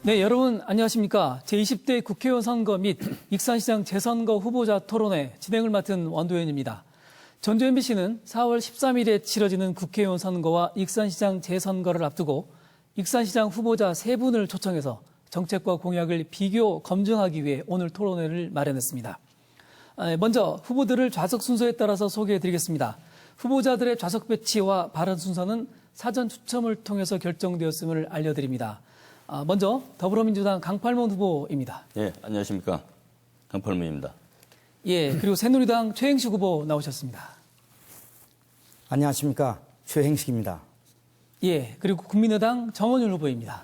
네, 여러분 안녕하십니까. 제20대 국회의원 선거 및 익산시장 재선거 후보자 토론회 진행을 맡은 원도현입니다. 전주 MBC는 4월 13일에 치러지는 국회의원 선거와 익산시장 재선거를 앞두고 익산시장 후보자 3분을 초청해서 정책과 공약을 비교 검증하기 위해 오늘 토론회를 마련했습니다. 먼저 후보들을 좌석 순서에 따라서 소개해드리겠습니다. 후보자들의 좌석 배치와 발언 순서는 사전 추첨을 통해서 결정되었음을 알려드립니다. 먼저 더불어민주당 강팔문 후보입니다. 예, 안녕하십니까. 강팔문입니다. 예, 그리고 새누리당 최행식 후보 나오셨습니다. 안녕하십니까. 최행식입니다. 예, 그리고 국민의당 정원율 후보입니다.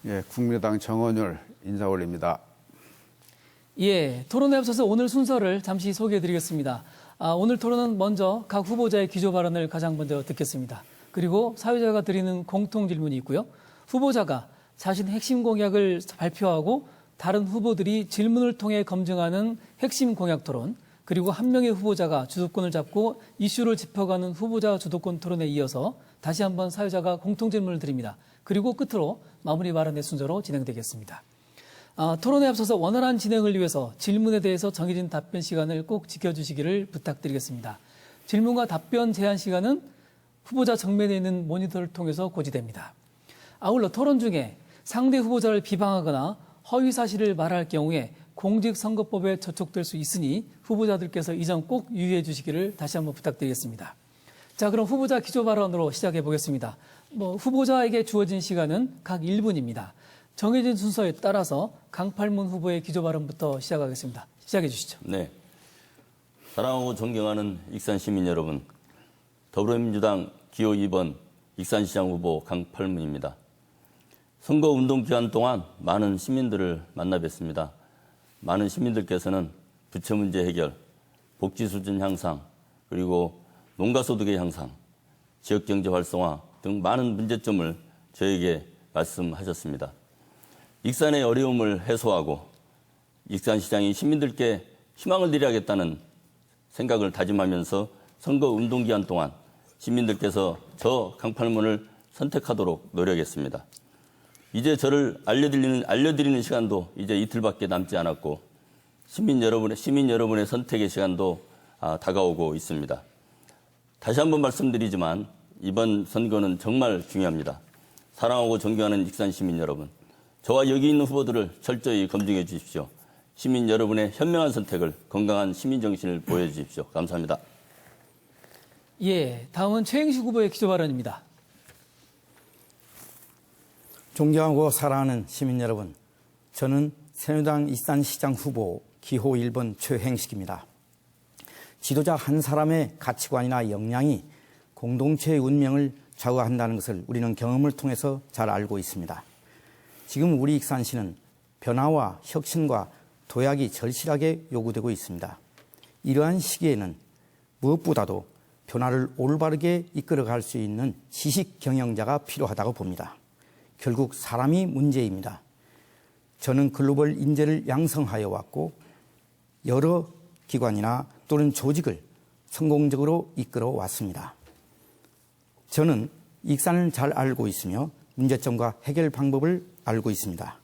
예, 국민의당 정원율 인사 올립니다. 예, 토론에 앞서서 오늘 순서를 잠시 소개해드리겠습니다. 오늘 토론은 먼저 각 후보자의 기조 발언을 가장 먼저 듣겠습니다. 그리고 사회자가 드리는 공통 질문이 있고요. 후보자가 자신의 핵심 공약을 발표하고 다른 후보들이 질문을 통해 검증하는 핵심 공약 토론, 그리고 한 명의 후보자가 주도권을 잡고 이슈를 짚어가는 후보자 주도권 토론에 이어서 다시 한번 사회자가 공통 질문을 드립니다. 그리고 끝으로 마무리 발언의 순서로 진행되겠습니다. 토론에 앞서서 원활한 진행을 위해서 질문에 대해서 정해진 답변 시간을 꼭 지켜주시기를 부탁드리겠습니다. 질문과 답변 제한 시간은 후보자 정면에 있는 모니터를 통해서 고지됩니다. 아울러 토론 중에 상대 후보자를 비방하거나 허위 사실을 말할 경우에 공직선거법에 저촉될 수 있으니 후보자들께서 이 점 꼭 유의해 주시기를 다시 한번 부탁드리겠습니다. 자, 그럼 후보자 기조 발언으로 시작해 보겠습니다. 후보자에게 주어진 시간은 각 1분입니다. 정해진 순서에 따라서 강팔문 후보의 기조 발언부터 시작하겠습니다. 시작해 주시죠. 네. 사랑하고 존경하는 익산 시민 여러분, 더불어민주당 기호 2번 익산시장 후보 강팔문입니다. 선거 운동 기간 동안 많은 시민들을 만나 뵀습니다. 많은 시민들께서는 부채 문제 해결, 복지 수준 향상, 그리고 농가 소득의 향상, 지역 경제 활성화 등 많은 문제점을 저에게 말씀하셨습니다. 익산의 어려움을 해소하고 익산시장이 시민들께 희망을 드려야겠다는 생각을 다짐하면서 선거 운동 기간 동안 시민들께서 저 강팔문을 선택하도록 노력했습니다. 이제 저를 알려드리는 시간도 이제 이틀밖에 남지 않았고 시민 여러분의 선택의 시간도 다가오고 있습니다. 다시 한번 말씀드리지만 이번 선거는 정말 중요합니다. 사랑하고 존경하는 익산 시민 여러분, 저와 여기 있는 후보들을 철저히 검증해 주십시오. 시민 여러분의 현명한 선택을, 건강한 시민 정신을 보여주십시오. 감사합니다. 예, 다음은 최행식 후보의 기조 발언입니다. 존경하고 사랑하는 시민 여러분, 저는 새누리당 익산시장 후보 기호 1번 최행식입니다. 지도자 한 사람의 가치관이나 역량이 공동체의 운명을 좌우한다는 것을 우리는 경험을 통해서 잘 알고 있습니다. 지금 우리 익산시는 변화와 혁신과 도약이 절실하게 요구되고 있습니다. 이러한 시기에는 무엇보다도 변화를 올바르게 이끌어갈 수 있는 지식 경영자가 필요하다고 봅니다. 결국 사람이 문제입니다. 저는 글로벌 인재를 양성하여 왔고 여러 기관이나 또는 조직을 성공적으로 이끌어 왔습니다. 저는 익산을 잘 알고 있으며 문제점과 해결 방법을 알고 있습니다.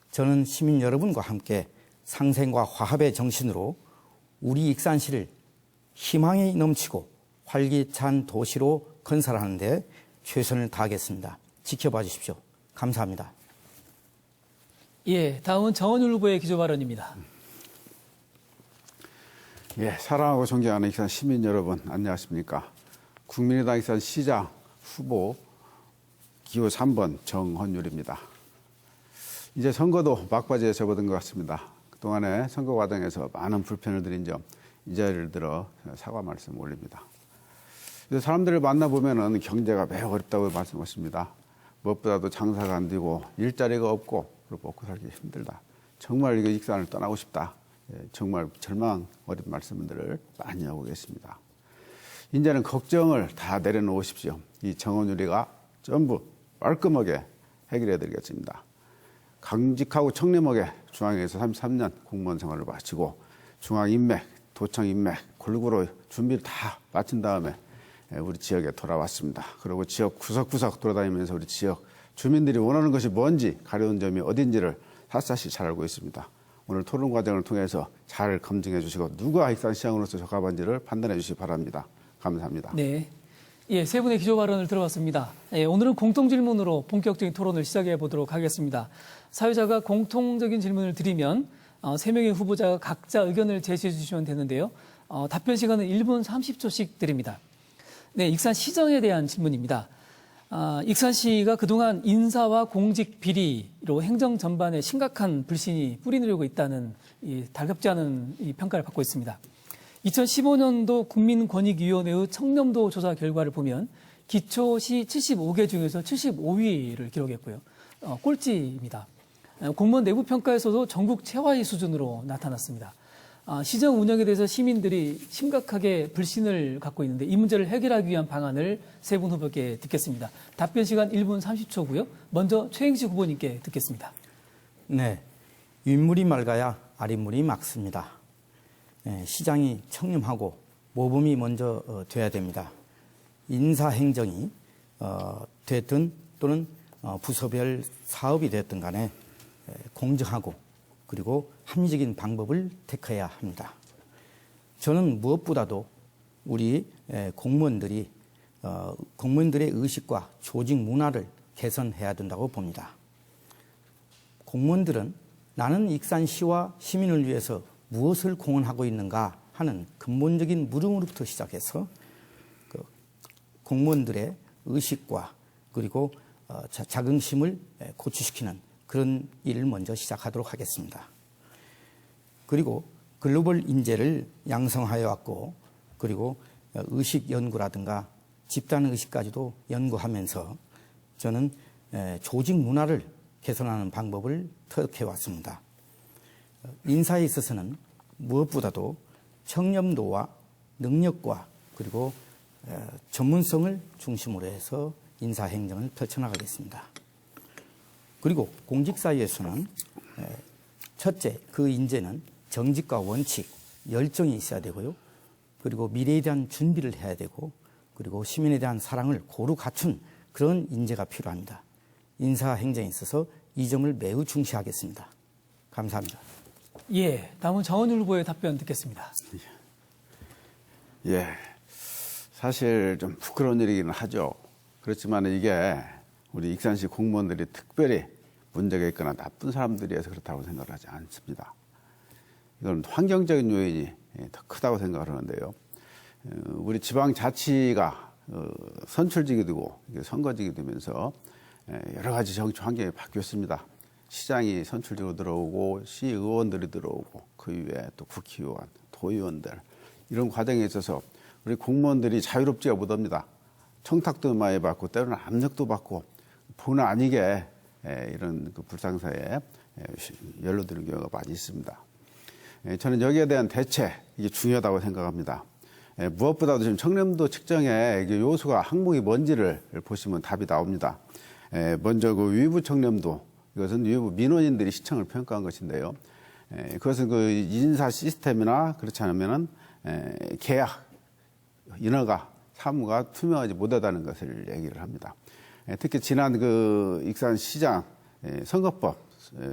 저는 시민 여러분과 함께 상생과 화합의 정신으로 우리 익산시를 희망이 넘치고 활기찬 도시로 건설하는 데 최선을 다하겠습니다. 지켜봐 주십시오. 감사합니다. 예, 다음은 정원율 후보의 기조 발언입니다. 예, 사랑하고 존경하는 익산 시민 여러분, 안녕하십니까. 국민의당 익산시장 후보 기호 3번 정헌율입니다. 이제 선거도 막바지에 접어든 것 같습니다. 그동안에 선거 과정에서 많은 불편을 드린 점, 이 자리를 들어 사과 말씀 올립니다. 사람들을 만나보면 경제가 매우 어렵다고 말씀하십니다. 무엇보다도 장사가 안 되고 일자리가 없고 그리고 먹고 살기 힘들다. 정말 이거 익산을 떠나고 싶다. 정말 절망 어린 말씀들을 많이 하고 계십니다. 이제는 걱정을 다 내려놓으십시오. 이 정원유리가 전부 깔끔하게 해결해 드리겠습니다. 강직하고 청렴하게 중앙에서 33년 공무원 생활을 마치고 중앙인맥, 도청인맥 골고루 준비를 다 마친 다음에 우리 지역에 돌아왔습니다. 그리고 지역 구석구석 돌아다니면서 우리 지역 주민들이 원하는 것이 뭔지 가려운 점이 어딘지를 샅샅이 잘 알고 있습니다. 오늘 토론 과정을 통해서 잘 검증해 주시고 누가 익산시장으로서 적합한지를 판단해 주시기 바랍니다. 감사합니다. 네. 예, 세 분의 기조 발언을 들어봤습니다. 예, 오늘은 공통 질문으로 본격적인 토론을 시작해 보도록 하겠습니다. 사회자가 공통적인 질문을 드리면 세 명의 후보자가 각자 의견을 제시해 주시면 되는데요. 답변 시간은 1분 30초씩 드립니다. 네, 익산시정에 대한 질문입니다. 익산시가 그동안 인사와 공직 비리로 행정 전반에 심각한 불신이 뿌리내리고 있다는 달갑지 않은 평가를 받고 있습니다. 2015년도 국민권익위원회의 청렴도 조사 결과를 보면 기초시 75개 중에서 75위를 기록했고요. 꼴찌입니다. 공무원 내부 평가에서도 전국 최하위 수준으로 나타났습니다. 시정 운영에 대해서 시민들이 심각하게 불신을 갖고 있는데 이 문제를 해결하기 위한 방안을 세 분 후보께 듣겠습니다. 답변 시간 1분 30초고요. 먼저 최행식 후보님께 듣겠습니다. 네, 윗물이 맑아야 아랫물이 맑습니다. 네, 시장이 청렴하고 모범이 먼저 돼야 됩니다. 인사행정이 됐든 또는 부서별 사업이 됐든 간에 공정하고 그리고 합리적인 방법을 택해야 합니다. 저는 무엇보다도 우리 공무원들의 의식과 조직 문화를 개선해야 된다고 봅니다. 공무원들은 나는 익산시와 시민을 위해서 무엇을 공헌하고 있는가 하는 근본적인 물음으로부터 시작해서 공무원들의 의식과 그리고 자긍심을 고취시키는 그런 일을 먼저 시작하도록 하겠습니다. 그리고 글로벌 인재를 양성하여 왔고 그리고 의식 연구라든가 집단 의식까지도 연구하면서 저는 조직 문화를 개선하는 방법을 터득해 왔습니다. 인사에 있어서는 무엇보다도 청렴도와 능력과 그리고 전문성을 중심으로 해서 인사행정을 펼쳐나가겠습니다. 그리고 공직사회에서는 첫째, 그 인재는 정직과 원칙, 열정이 있어야 되고요. 그리고 미래에 대한 준비를 해야 되고 그리고 시민에 대한 사랑을 고루 갖춘 그런 인재가 필요합니다. 인사행정에 있어서 이 점을 매우 중시하겠습니다. 감사합니다. 예, 다음은 정원율 후보의 답변 듣겠습니다. 예, 사실 좀 부끄러운 일이기는 하죠. 그렇지만 이게 우리 익산시 공무원들이 특별히 문제가 있거나 나쁜 사람들이어서 그렇다고 생각을 하지 않습니다. 이건 환경적인 요인이 더 크다고 생각을 하는데요. 우리 지방자치가 선출직이 되고 선거직이 되면서 여러 가지 정치 환경이 바뀌었습니다. 시장이 선출직으로 들어오고 시의원들이 들어오고 그 이외에 또 국회의원, 도의원들 이런 과정에 있어서 우리 공무원들이 자유롭지가 못합니다. 청탁도 많이 받고 때로는 압력도 받고 본 아니게 이런 그 불상사에 연루되는 경우가 많이 있습니다. 저는 여기에 대한 대책 이게 중요하다고 생각합니다. 무엇보다도 지금 청렴도 측정에 요소가 항목이 뭔지를 보시면 답이 나옵니다. 먼저 그 위부 청렴도 이것은 위부 민원인들이 시청을 평가한 것인데요. 그것은 그 인사 시스템이나 그렇지 않으면은 계약 인허가 사무가 투명하지 못하다는 것을 얘기를 합니다. 특히 지난 그 익산시장 선거법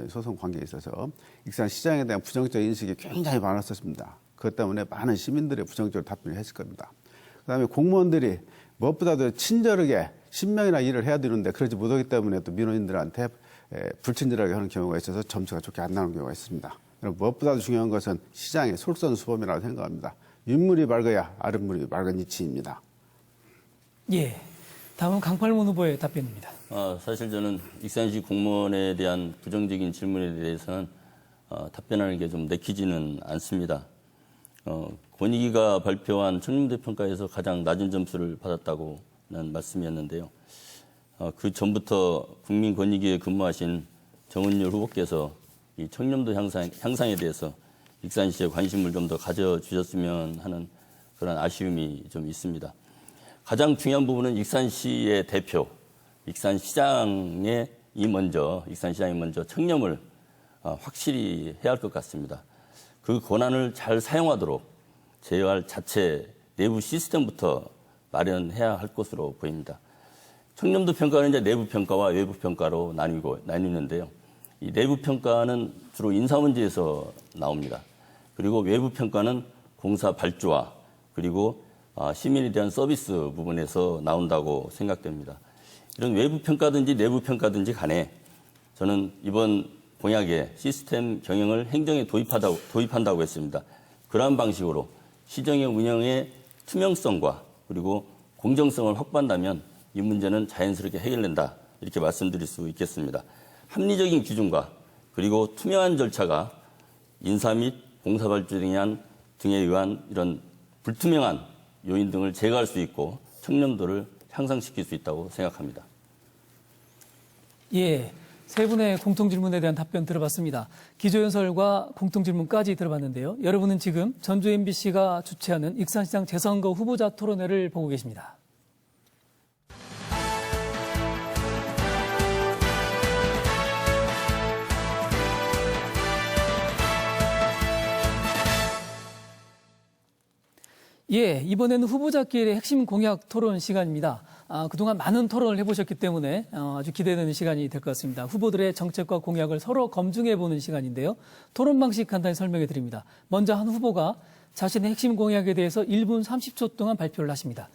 소송 관계에 있어서 익산시장에 대한 부정적 인식이 굉장히 많았었습니다. 그것 때문에 많은 시민들의 부정적으로 답변을 했을 겁니다. 그다음에 공무원들이 무엇보다도 친절하게 10명이나 일을 해야 되는데 그러지 못하기 때문에 또 민원인들한테 불친절하게 하는 경우가 있어서 점수가 좋게 안 나오는 경우가 있습니다. 무엇보다도 중요한 것은 시장의 솔선수범이라고 생각합니다. 윗물이 맑아야 아랫물이 맑은 이치입니다. 예, 다음은 강팔문 후보의 답변입니다. 사실 저는 익산시 공무원에 대한 부정적인 질문에 대해서는 답변하는 게 좀 내키지는 않습니다. 권익위가 발표한 청렴도 평가에서 가장 낮은 점수를 받았다고는 말씀이었는데요. 그 전부터 국민권익위에 근무하신 정은율 후보께서 이 청렴도 향상에 대해서 익산시에 관심을 좀 더 가져주셨으면 하는 그런 아쉬움이 좀 있습니다. 가장 중요한 부분은 익산시의 대표, 익산시장이 먼저 청렴을 확실히 해야 할 것 같습니다. 그 권한을 잘 사용하도록 제어할 자체 내부 시스템부터 마련해야 할 것으로 보입니다. 청렴도 평가는 이제 내부 평가와 외부 평가로 나뉘는데요. 이 내부 평가는 주로 인사 문제에서 나옵니다. 그리고 외부 평가는 공사 발주와 그리고 시민에 대한 서비스 부분에서 나온다고 생각됩니다. 이런 외부 평가든지 내부 평가든지 간에 저는 이번 공약에 시스템 경영을 행정에 도입한다고 했습니다. 그러한 방식으로 시정의 운영의 투명성과 그리고 공정성을 확보한다면 이 문제는 자연스럽게 해결된다. 이렇게 말씀드릴 수 있겠습니다. 합리적인 기준과 그리고 투명한 절차가 인사 및 공사발주 등에 의한 이런 불투명한 요인 등을 제거할 수 있고 청렴도를 향상시킬 수 있다고 생각합니다. 예, 세 분의 공통질문에 대한 답변 들어봤습니다. 기조연설과 공통질문까지 들어봤는데요. 여러분은 지금 전주 MBC가 주최하는 익산시장 재선거 후보자 토론회를 보고 계십니다. 예, 이번에는 후보자끼리의 핵심 공약 토론 시간입니다. 그동안 많은 토론을 해보셨기 때문에 아주 기대되는 시간이 될 것 같습니다. 후보들의 정책과 공약을 서로 검증해보는 시간인데요. 토론 방식 간단히 설명해 드립니다. 먼저 한 후보가 자신의 핵심 공약에 대해서 1분 30초 동안 발표를 하십니다.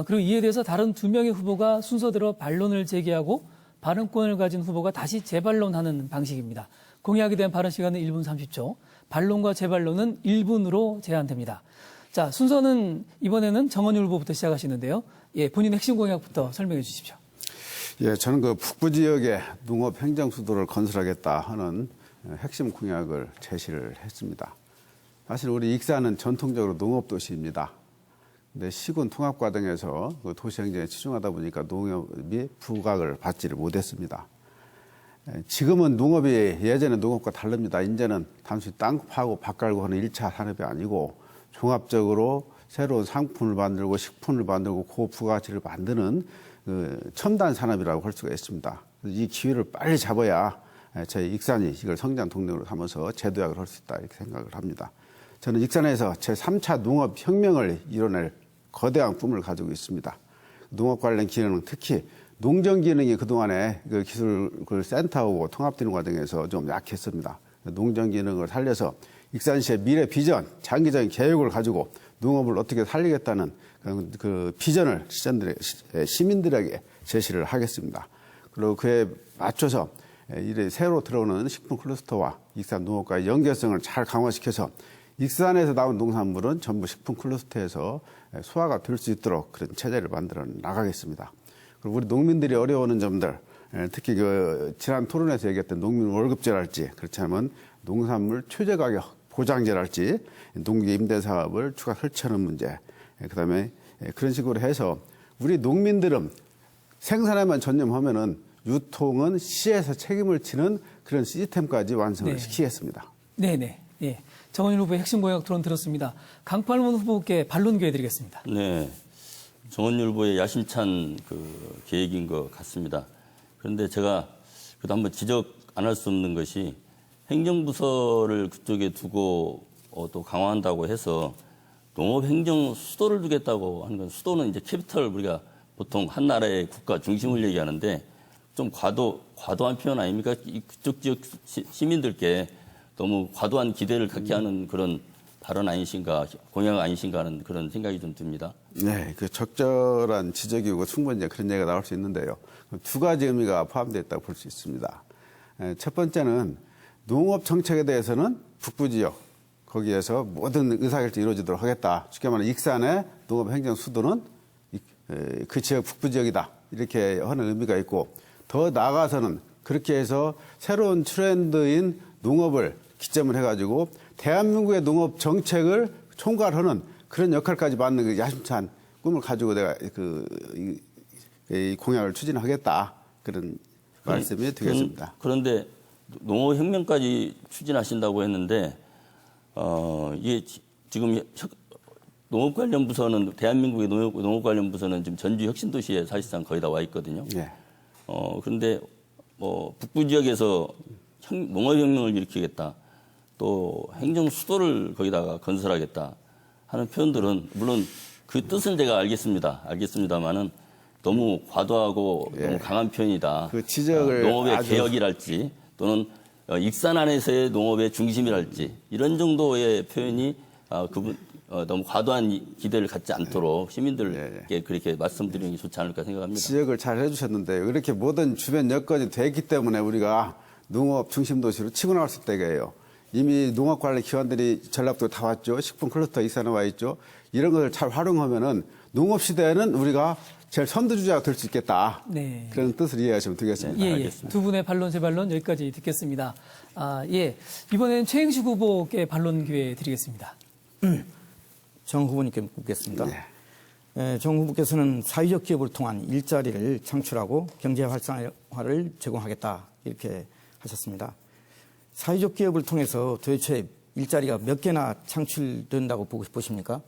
그리고 이에 대해서 다른 2명의 후보가 순서대로 반론을 제기하고 발언권을 가진 후보가 다시 재반론하는 방식입니다. 공약에 대한 발언 시간은 1분 30초, 반론과 재반론은 1분으로 제한됩니다. 자, 순서는 이번에는 정원율 후보부터 시작하시는데요. 예, 본인의 핵심 공약부터 설명해 주십시오. 예, 저는 그 북부 지역에 농업 행정 수도를 건설하겠다 하는 핵심 공약을 제시를 했습니다. 사실 우리 익산은 전통적으로 농업 도시입니다. 근데 시군 통합 과정에서 그 도시 행정에 치중하다 보니까 농업이 부각을 받지를 못했습니다. 지금은 농업이 예전의 농업과 다릅니다. 이제는 단순히 땅 파고 밭 갈고 하는 1차 산업이 아니고 종합적으로 새로운 상품을 만들고 식품을 만들고 고부가치를 만드는 첨단 산업이라고 할 수가 있습니다. 이 기회를 빨리 잡아야 저희 익산이 이걸 성장 동력으로 삼아서 재도약을 할 수 있다 이렇게 생각을 합니다. 저는 익산에서 제3차 농업혁명을 이뤄낼 거대한 꿈을 가지고 있습니다. 농업 관련 기능은 특히 농정 기능이 그동안에 그 기술 센터하고 통합되는 과정에서 좀 약했습니다. 농정 기능을 살려서 익산시의 미래 비전, 장기적인 계획을 가지고 농업을 어떻게 살리겠다는 그 비전을 시민들에게 제시를 하겠습니다. 그리고 그에 맞춰서 이래 새로 들어오는 식품 클러스터와 익산 농업과의 연계성을 잘 강화시켜서 익산에서 나온 농산물은 전부 식품 클러스터에서 소화가 될 수 있도록 그런 체제를 만들어 나가겠습니다. 그리고 우리 농민들이 어려워하는 점들, 특히 그 지난 토론에서 얘기했던 농민 월급제랄지 그렇지 않으면 농산물 최저가격 보장제랄지 농기 임대 사업을 추가 설치하는 문제, 그다음에 그런 식으로 해서 우리 농민들은 생산에만 전념하면은 유통은 시에서 책임을 지는 그런 시스템까지 완성을 시키겠습니다. 네네. 예. 정원일 후보의 핵심 공약 토론 들었습니다. 강팔문 후보께 반론 기회 드리겠습니다. 네. 정원율 후보의 야심찬 그 계획인 것 같습니다. 그런데 제가 그래도 한번 지적 안 할 수 없는 것이 행정부서를 그쪽에 두고 또 강화한다고 해서 농업행정 수도를 두겠다고 하는 건 수도는 이제 캐피털 우리가 보통 한 나라의 국가 중심을 얘기하는데 좀 과도한 표현 아닙니까? 그쪽 지역 시민들께 너무 과도한 기대를 갖게 하는 그런 발언 아니신가, 공약 아니신가 하는 그런 생각이 좀 듭니다. 네, 그 적절한 지적이고 충분히 그런 얘기가 나올 수 있는데요. 두 가지 의미가 포함되어 있다고 볼 수 있습니다. 첫 번째는 농업 정책에 대해서는 북부 지역, 거기에서 모든 의사결정이 이루어지도록 하겠다. 쉽게 말하면 익산의 농업 행정 수도는 그 지역 북부 지역이다. 이렇게 하는 의미가 있고 더 나아가서는 그렇게 해서 새로운 트렌드인 농업을 기점을 해가지고 대한민국의 농업 정책을 총괄하는 그런 역할까지 맡는 그 야심찬 꿈을 가지고 내가 이 공약을 추진하겠다. 그런 말씀이 되겠습니다. 그런데 농업혁명까지 추진하신다고 했는데 이게 지금 농업 관련 부서는 대한민국의 농업 관련 부서는 지금 전주 혁신도시에 사실상 거의 다 와 있거든요. 네. 그런데 북부 지역에서 농업혁명을 일으키겠다, 또 행정 수도를 거기다가 건설하겠다 하는 표현들은 물론 그 뜻은 제가 알겠습니다만은 너무 과도하고 너무 강한 표현이다. 그 지적을 농업의 아주- 개혁이랄지 또는 익산 안에서의 농업의 중심이랄지 이런 정도의 표현이 그분 너무 과도한 기대를 갖지 않도록 시민들께 그렇게 말씀드리는 게 좋지 않을까 생각합니다. 지적을 잘 해주셨는데 이렇게 모든 주변 여건이 됐기 때문에 우리가 농업 중심 도시로 치고 나갈 수 있다고요. 이미 농업관리기관들이 전라북도 다 왔죠. 식품 클러스터 익산에 와 있죠. 이런 것을 잘 활용하면은 농업 시대에는 우리가 제일 선두주자가 될 수 있겠다. 네. 그런 뜻을 이해하시면 되겠습니다. 예, 예. 알겠습니다. 두 분의 반론, 재반론 여기까지 듣겠습니다. 예. 이번에는 최행식 후보께 반론 기회 드리겠습니다. 정 후보님께 묻겠습니다. 정 후보께서는 사회적 기업을 통한 일자리를 창출하고 경제 활성화를 제공하겠다 이렇게 하셨습니다. 사회적 기업을 통해서 도대체 일자리가 몇 개나 창출된다고 보십니까?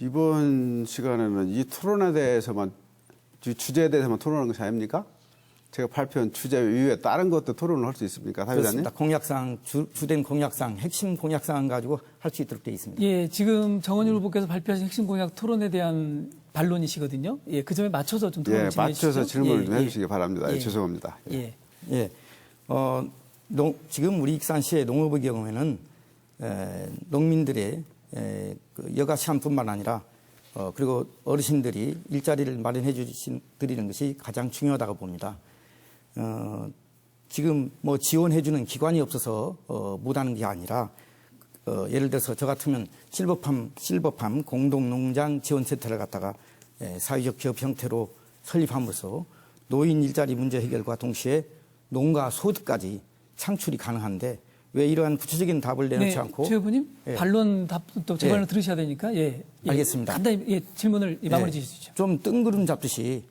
이번 시간에는 이 토론에 대해서만, 이 주제에 대해서만 토론하는 것이 아닙니까? 제가 발표한 주제 이외에 다른 것도 토론을 할 수 있습니까? 사회자님? 그렇습니다. 공약상, 주된 공약상, 핵심 공약상 가지고 할 수 있도록 되어 있습니다. 예, 지금 정원율 후보께서 발표하신 핵심 공약 토론에 대한 반론이시거든요. 예, 그 점에 맞춰서 좀 토론을 예, 진행해 주시죠. 맞춰서 질문을 좀 예, 해주시기 바랍니다. 예. 죄송합니다. 예. 예. 지금 우리 익산시의 농업의 경우에는 농민들의 그 여가 시간뿐만 아니라 그리고 어르신들이 일자리를 마련해 드리는 것이 가장 중요하다고 봅니다. 지금 뭐 지원해 주는 기관이 없어서 못하는 게 아니라 예를 들어서 저 같으면 실버팜 공동농장 지원센터를 갖다가 사회적 기업 형태로 설립함으로써 노인 일자리 문제 해결과 동시에 농가 소득까지 창출이 가능한데 왜 이러한 구체적인 답을 내놓지 네, 않고 최 후보님 예. 반론 답도 재반을 예. 들으셔야 되니까 예, 예. 알겠습니다. 간단히 질문을 마무리 지으시죠. 좀 뜬구름 잡듯이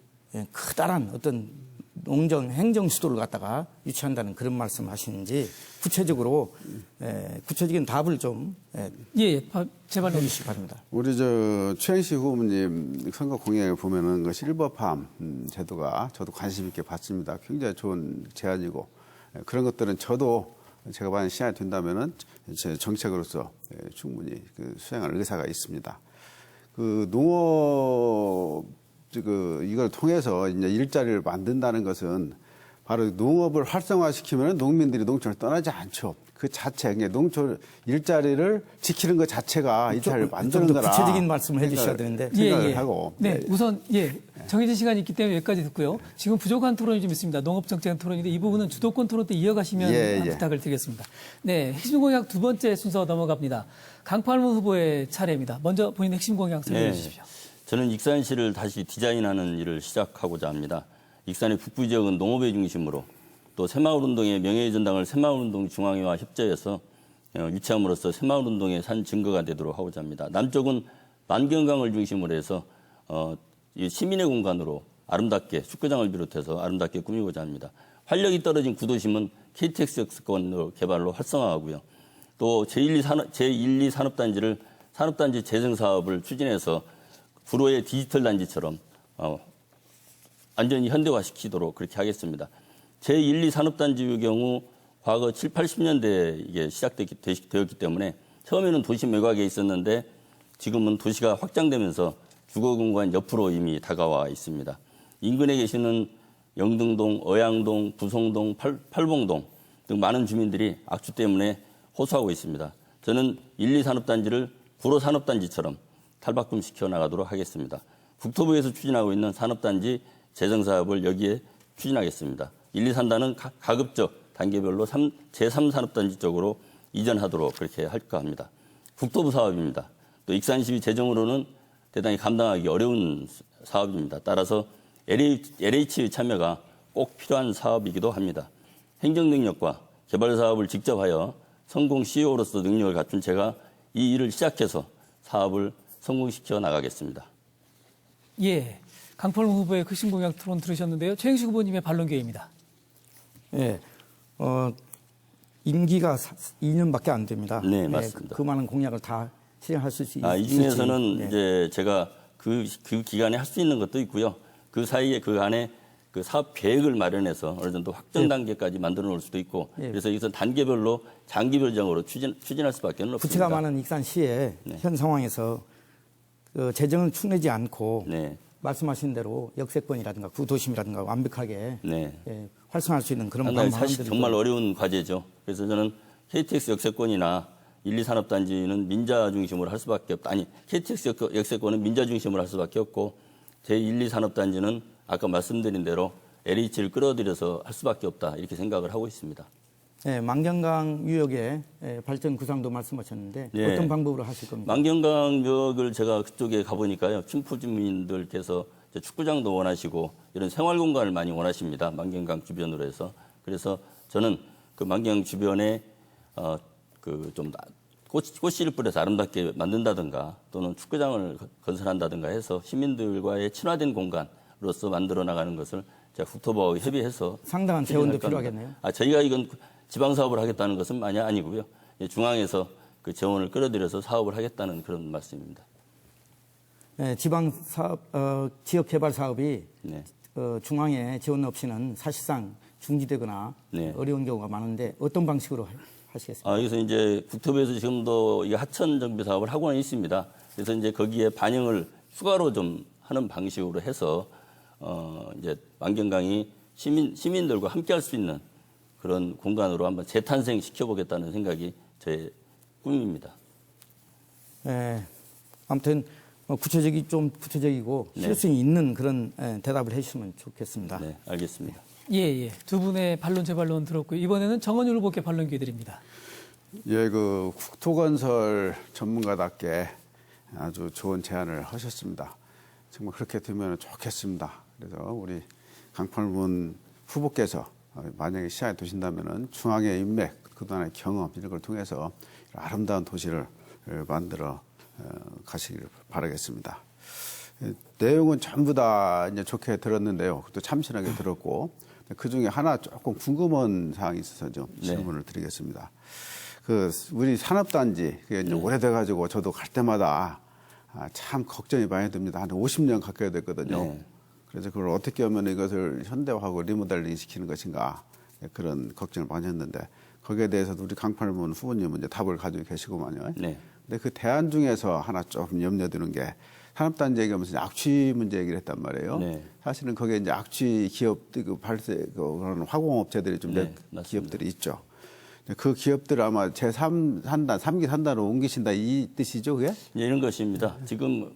커다란 어떤 행정 수도를 갖다가 유치한다는 그런 말씀하시는지 구체적으로 구체적인 답을 좀 예, 재반론 해주시기 바랍니다. 우리 최행식 후보님 선거 공약에 보면은 그 실버팜 제도가 저도 관심 있게 봤습니다. 굉장히 좋은 제안이고 그런 것들은 저도 제가 만약 시간이 된다면은 제 정책으로서 충분히 수행할 의사가 있습니다. 그 농업 이걸 통해서 이제 일자리를 만든다는 것은 바로 농업을 활성화시키면 농민들이 농촌을 떠나지 않죠. 그 자체, 농촌 일자리를 지키는 것 자체가 일자리를 만드는 좀 더 거라. 구체적인 말씀을 해주셔야 되는데. 생각을 하고. 네, 우선 정해진 시간이 있기 때문에 여기까지 듣고요. 지금 부족한 토론이 좀 있습니다. 농업정책 토론인데 이 부분은 주도권 토론 때 이어가시면 부탁을 드리겠습니다. 네, 핵심 공약 두 번째 순서 넘어갑니다. 강팔문 후보의 차례입니다. 먼저 본인 핵심 공약 설명해 주십시오. 저는 익산시를 다시 디자인하는 일을 시작하고자 합니다. 익산의 북부 지역은 농업의 중심으로 또 새마을운동의 명예전당을 새마을운동 중앙회와 협조해서 유치함으로써 새마을운동의 산 증거가 되도록 하고자 합니다. 남쪽은 만경강을 중심으로 해서 시민의 공간으로 아름답게 축구장을 비롯해서 아름답게 꾸미고자 합니다. 활력이 떨어진 구도심은 KTX 역세권 개발로 활성화하고요. 또 제1, 2 산업단지를 산업단지 재생사업을 추진해서 불후의 디지털 단지처럼 완전히 현대화시키도록 그렇게 하겠습니다. 제1, 2 산업단지의 경우 과거 7, 80년대에 이게 시작되었기 때문에 처음에는 도시 매각에 있었는데 지금은 도시가 확장되면서 주거공간 옆으로 이미 다가와 있습니다. 인근에 계시는 영등동, 어양동, 부송동, 팔봉동 등 많은 주민들이 악취 때문에 호소하고 있습니다. 저는 1, 2 산업단지를 구로 산업단지처럼 탈바꿈시켜 나가도록 하겠습니다. 국토부에서 추진하고 있는 산업단지 재생사업을 여기에 추진하겠습니다. 1, 2, 3단은 가급적 단계별로 제3산업단지 쪽으로 이전하도록 그렇게 할까 합니다. 국토부 사업입니다. 또 익산시 재정으로는 대단히 감당하기 어려운 사업입니다. 따라서 LH의 참여가 꼭 필요한 사업이기도 합니다. 행정 능력과 개발 사업을 직접 하여 성공 CEO로서 능력을 갖춘 제가 이 일을 시작해서 사업을 성공시켜 나가겠습니다. 예, 강팔문 후보의 핵심 공약 토론 들으셨는데요. 최행식 후보님의 반론 기회입니다. 예, 임기가 2년밖에 안 됩니다. 네, 맞습니다. 그 많은 공약을 다 실행할 수 있을지. 이 중에서는 이제 제가 그 기간에 할 수 있는 것도 있고요. 그 사이에 그 안에 그 사업 계획을 마련해서 어느 정도 확정 단계까지 만들어 놓을 수도 있고 그래서 이것은 단계별로 장기별적으로 추진할 수밖에 없습니다. 부채가 많은 익산시의 현 상황에서 그 재정을 축내지 않고 말씀하신 대로 역세권이라든가 구도심이라든가 완벽하게 네. 활성화할 수 있는 그런 상당히 사실 방안들이 정말 어려운 과제죠. 그래서 저는 KTX 역세권이나 1, 2 산업단지는 민자 중심으로 할 수밖에 없다. 아니, KTX 역세권은 민자 중심으로 할 수밖에 없고 제1, 2 산업단지는 아까 말씀드린 대로 LH를 끌어들여서 할 수밖에 없다. 이렇게 생각을 하고 있습니다. 네, 만경강 유역의 발전 구상도 말씀하셨는데 네. 어떤 방법으로 하실 겁니까? 만경강역을 제가 그쪽에 가보니까요. 충북 주민들께서 이제 축구장도 원하시고 이런 생활공간을 많이 원하십니다. 만경강 주변으로 해서. 그래서 저는 그 만경 주변에 그 좀 꽃씨를 뿌려서 아름답게 만든다든가 또는 축구장을 건설한다든가 해서 시민들과의 친화된 공간으로서 만들어 나가는 것을 제가 국토부와 협의해서 상당한 재원도 필요하겠네요. 저희가 이건 지방 사업을 하겠다는 것은 만약 아니고요. 중앙에서 그 재원을 끌어들여서 사업을 하겠다는 그런 말씀입니다. 네, 지방 사업, 지역 개발 사업이 네. 중앙의 지원 없이는 사실상 중지되거나 네. 어려운 경우가 많은데 어떤 방식으로 하시겠습니까? 그래서 이제 국토부에서 지금도 이 하천 정비 사업을 하고는 있습니다. 그래서 이제 거기에 반영을 추가로 좀 하는 방식으로 해서 이제 만경강이 시민들과 함께 할 수 있는 그런 공간으로 한번 재탄생 시켜보겠다는 생각이 저의 꿈입니다. 네, 아무튼 좀 구체적이고 네. 실효성이 있는 그런 대답을 해주시면 좋겠습니다. 네, 알겠습니다. 예. 두 분의 반론 재반론 들었고요. 이번에는 정원율 후보께 반론 기회 드립니다. 예, 그 국토건설 전문가답게 아주 좋은 제안을 하셨습니다. 정말 그렇게 되면 좋겠습니다. 그래서 우리 강팔문 후보께서 만약에 시장에 두신다면은 중앙의 인맥, 그동안의 경험 이런 걸 통해서 아름다운 도시를 만들어 가시길 바라겠습니다. 내용은 전부 다 이제 좋게 들었는데요. 또 참신하게 들었고 그 중에 하나 조금 궁금한 사항이 있어서 좀 질문을 드리겠습니다. 그 우리 산업단지 그게 이제 오래돼가지고 저도 갈 때마다 참 걱정이 많이 듭니다. 한 50년 가까이 됐거든요. 네. 그래서 그걸 어떻게 하면 이것을 현대화하고 리모델링 시키는 것인가 그런 걱정을 많이 했는데 거기에 대해서도 우리 강팔문 후보님은 이제 답을 가지고 계시고만요. 네. 근데 그 대안 중에서 하나 좀 염려되는 게 산업단지 얘기하면서 악취 문제 얘기를 했단 말이에요. 네. 사실은 거기에 이제 악취 기업들 그런 화공업체들이 좀 네, 맞습니다. 기업들이 있죠. 그 기업들 아마 제3 산단, 3기 산단으로 옮기신다 이 뜻이죠, 그게? 이런 것입니다. 지금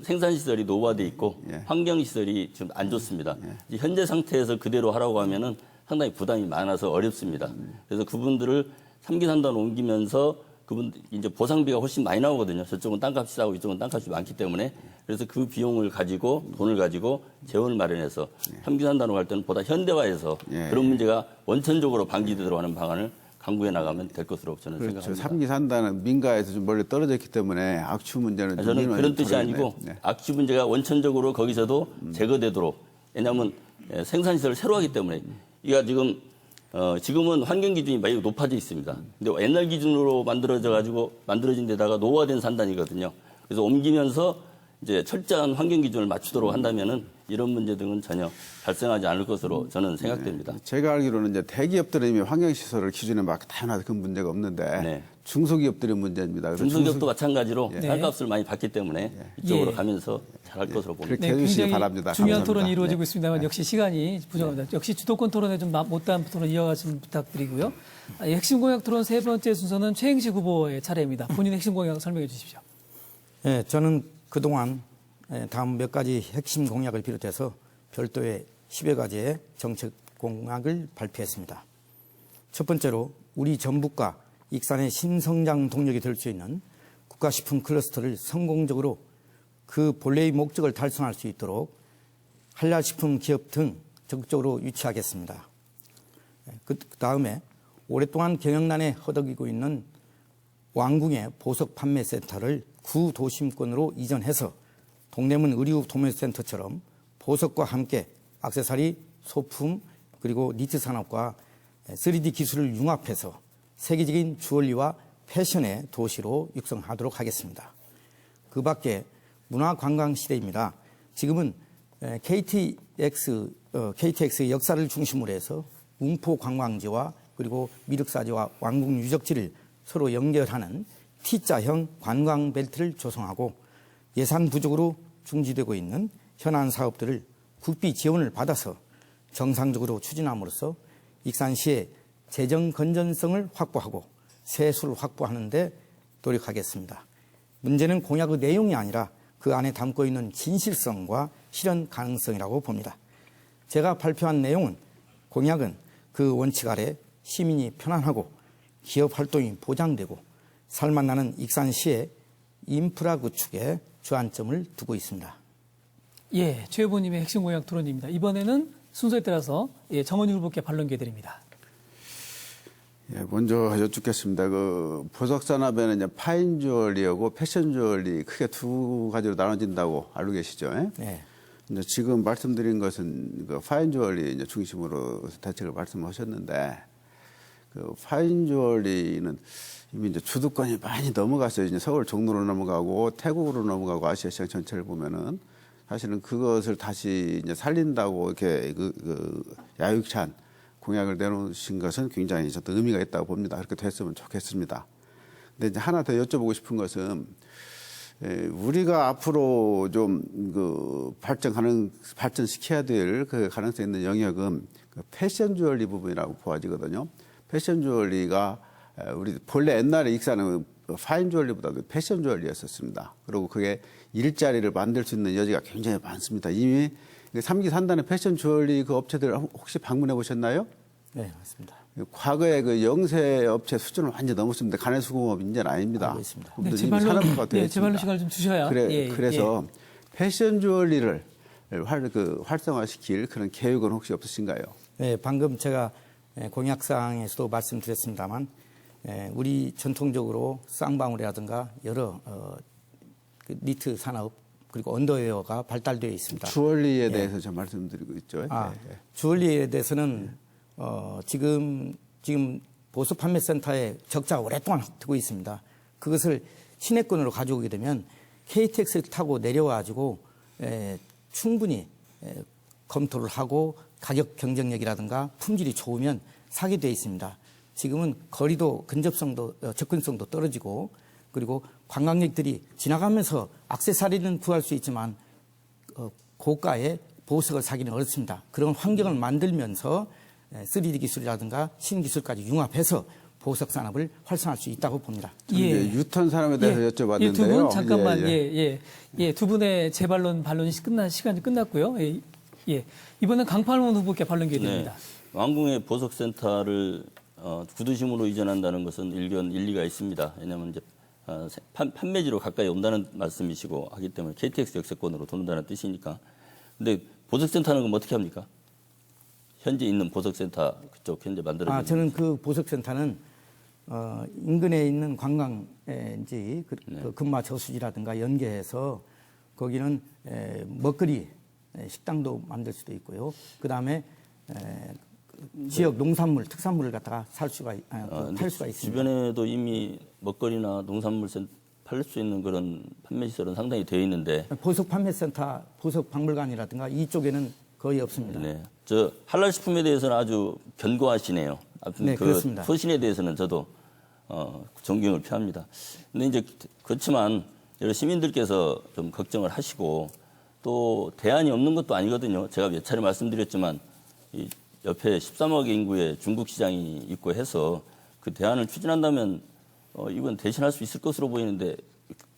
생산 시설이 노후화돼 있고 예. 환경 시설이 좀 안 좋습니다. 이제 현재 상태에서 그대로 하라고 하면은 상당히 부담이 많아서 어렵습니다. 그래서 그분들을 3기 산단으로 옮기면서 그분 이제 보상비가 훨씬 많이 나오거든요. 저쪽은 땅값이 싸고 이쪽은 땅값이 많기 때문에 그래서 그 비용을 가지고 돈을 가지고 재원을 마련해서 3기 산단으로 갈 때는 보다 현대화해서 그런 문제가 원천적으로 방지되도록 하는 방안을 강구해 나가면 될 것으로 저는 그렇죠. 생각합니다. 3기 산단은 민가에서 좀 멀리 떨어져 있기 때문에 악취 문제는 좀 저는 그런 뜻이 덜어지네. 아니고 네. 악취 문제가 원천적으로 거기서도 제거되도록 왜냐하면 생산시설을 새로 하기 때문에 이가 지금은 환경 기준이 많이 높아져 있습니다. 근데 옛날 기준으로 만들어진 데다가 노후화된 산단이거든요. 그래서 옮기면서 이제 철저한 환경 기준을 맞추도록 한다면은 이런 문제 등은 전혀 발생하지 않을 것으로 저는 생각됩니다. 제가 알기로는 이제 대기업들은 이미 환경시설을 기준에 맞게 다 해놔서 큰 문제가 없는데 네. 중소기업들의 문제입니다. 그래서 중소기업도 마찬가지로 네. 땅값을 많이 받기 때문에 이쪽으로 예. 가면서 잘할 것으로 봅니다. 그렇게 해주시기 굉장히 바랍니다. 중요한 감사합니다. 토론이 이루어지고 있습니다만 역시 시간이 부족합니다. 역시 주도권 토론에 좀 못다한 토론 이어가시면 부탁드리고요. 핵심 공약 토론 세 번째 순서는 최행식 후보의 차례입니다. 본인 핵심 공약 설명해 주십시오. 네, 저는 그동안 다음 몇 가지 핵심 공약을 비롯해서 별도의 10여 가지의 정책 공약을 발표했습니다. 첫 번째로 우리 전북과 익산의 신성장 동력이 될 수 있는 국가식품 클러스터를 성공적으로 그 본래의 목적을 달성할 수 있도록 한라식품 기업 등 적극적으로 유치하겠습니다. 그 다음에 오랫동안 경영난에 허덕이고 있는 왕궁의 보석 판매센터를 구도심권으로 이전해서 동대문 의류 도매센터처럼 보석과 함께 액세서리, 소품, 그리고 니트 산업과 3D 기술을 융합해서 세계적인 주얼리와 패션의 도시로 육성하도록 하겠습니다. 그 밖에 문화관광 시대입니다. 지금은 KTX의 역사를 중심으로 해서 웅포 관광지와 그리고 미륵사지와 왕궁 유적지를 서로 연결하는 T자형 관광 벨트를 조성하고 예산 부족으로 중지되고 있는 현안 사업들을 국비 지원을 받아서 정상적으로 추진함으로써 익산시의 재정 건전성을 확보하고 세수를 확보하는 데 노력하겠습니다. 문제는 공약의 내용이 아니라 그 안에 담고 있는 진실성과 실현 가능성이라고 봅니다. 제가 발표한 내용은 공약은 그 원칙 아래 시민이 편안하고 기업 활동이 보장되고 살맛나는 익산시의 인프라 구축에 주안점을 두고 있습니다. 예, 최 후보님의 핵심 공약 토론입니다. 이번에는 순서에 따라서 정원희 후보께 반론 기회 드립니다. 예, 먼저 여쭙겠습니다. 그 보석산업에는 이제 파인 주얼리하고 패션 주얼리 크게 두 가지로 나눠진다고 알고 계시죠? 예? 네. 이제 지금 말씀드린 것은 그 파인 주얼리 이제 중심으로 대책을 말씀하셨는데 그 파인 주얼리는 이미 이제 주도권이 많이 넘어갔어요. 이제 서울 종로로 넘어가고 태국으로 넘어가고 아시아 시장 전체를 보면은 사실은 그것을 다시 이제 살린다고 이렇게 야육찬 공약을 내놓으신 것은 굉장히 저도 의미가 있다고 봅니다. 그렇게 됐으면 좋겠습니다. 근데 이제 하나 더 여쭤보고 싶은 것은 우리가 앞으로 좀 그 발전시켜야 될 그 가능성 있는 영역은 그 패션 주얼리 부분이라고 보아지거든요. 패션 주얼리가 우리 본래 옛날에 익산은 파인 주얼리보다도 패션 주얼리였었습니다. 그리고 그게 일자리를 만들 수 있는 여지가 굉장히 많습니다. 이미 3기 산단의 패션 주얼리 그 업체들 혹시 방문해 보셨나요? 네, 맞습니다. 과거에 그 영세 업체 수준을 완전히 넘었습니다. 가내수공업 이제는 아닙니다. 알고 있습니다. 네, 이미 제발로, 산업화가 되어 있습니다. 제발로 시간을 좀 주셔야. 그래서 패션 주얼리를 활성화시킬 그런 계획은 혹시 없으신가요? 네, 방금 제가 공약사항에서도 말씀드렸습니다만 우리 전통적으로 쌍방울이라든가 여러 그 니트 산업 그리고 언더웨어가 발달되어 있습니다. 주얼리에 대해서 좀 말씀드리고 있죠. 주얼리에 대해서는 지금 보수 판매센터에 적자가 오랫동안 두고 있습니다. 그것을 시내권으로 가져오게 되면 KTX를 타고 내려와가지고 충분히 검토를 하고 가격 경쟁력이라든가 품질이 좋으면 사게 되어 있습니다. 지금은 거리도 근접성도 접근성도 떨어지고 그리고 관광객들이 지나가면서 액세서리는 구할 수 있지만 고가의 보석을 사기는 어렵습니다. 그런 환경을 만들면서 3D 기술이라든가 신기술까지 융합해서 보석 산업을 활성화할 수 있다고 봅니다. 유턴 산업에 대해서 여쭤봤는데요. 두 분 잠깐만 두 분의 재반론 반론이 시간이 끝났고요. 이번엔 강팔문 후보께 반론 기회 드립니다. 네. 왕궁의 보석센터를 구도심으로 이전한다는 것은 일리가 있습니다. 왜냐하면 이제 판매지로 가까이 온다는 말씀이시고 하기 때문에 KTX 역세권으로 도는다는 뜻이니까. 근데 보석센터는 그럼 어떻게 합니까? 현재 있는 보석센터 그쪽 현재 만들어진. 저는 그 보석센터는 인근에 있는 관광지 그 금마 저수지라든가 연계해서 거기는 먹거리 식당도 만들 수도 있고요. 그 다음에 지역 농산물, 특산물을 갖다가 팔 수가 있습니다. 주변에도 이미 먹거리나 농산물 팔 수 있는 그런 판매 시설은 상당히 되어 있는데. 보석 판매센터, 보석 박물관이라든가 이쪽에는 거의 없습니다. 네, 저 할랄 식품에 대해서는 아주 견고하시네요. 네, 그 그렇습니다. 소신에 대해서는 저도 존경을 표합니다. 근데 이제 그렇지만 여러 시민들께서 좀 걱정을 하시고 또 대안이 없는 것도 아니거든요. 제가 몇 차례 말씀드렸지만 이 옆에 13억 인구의 중국 시장이 있고 해서 그 대안을 추진한다면 이건 대신할 수 있을 것으로 보이는데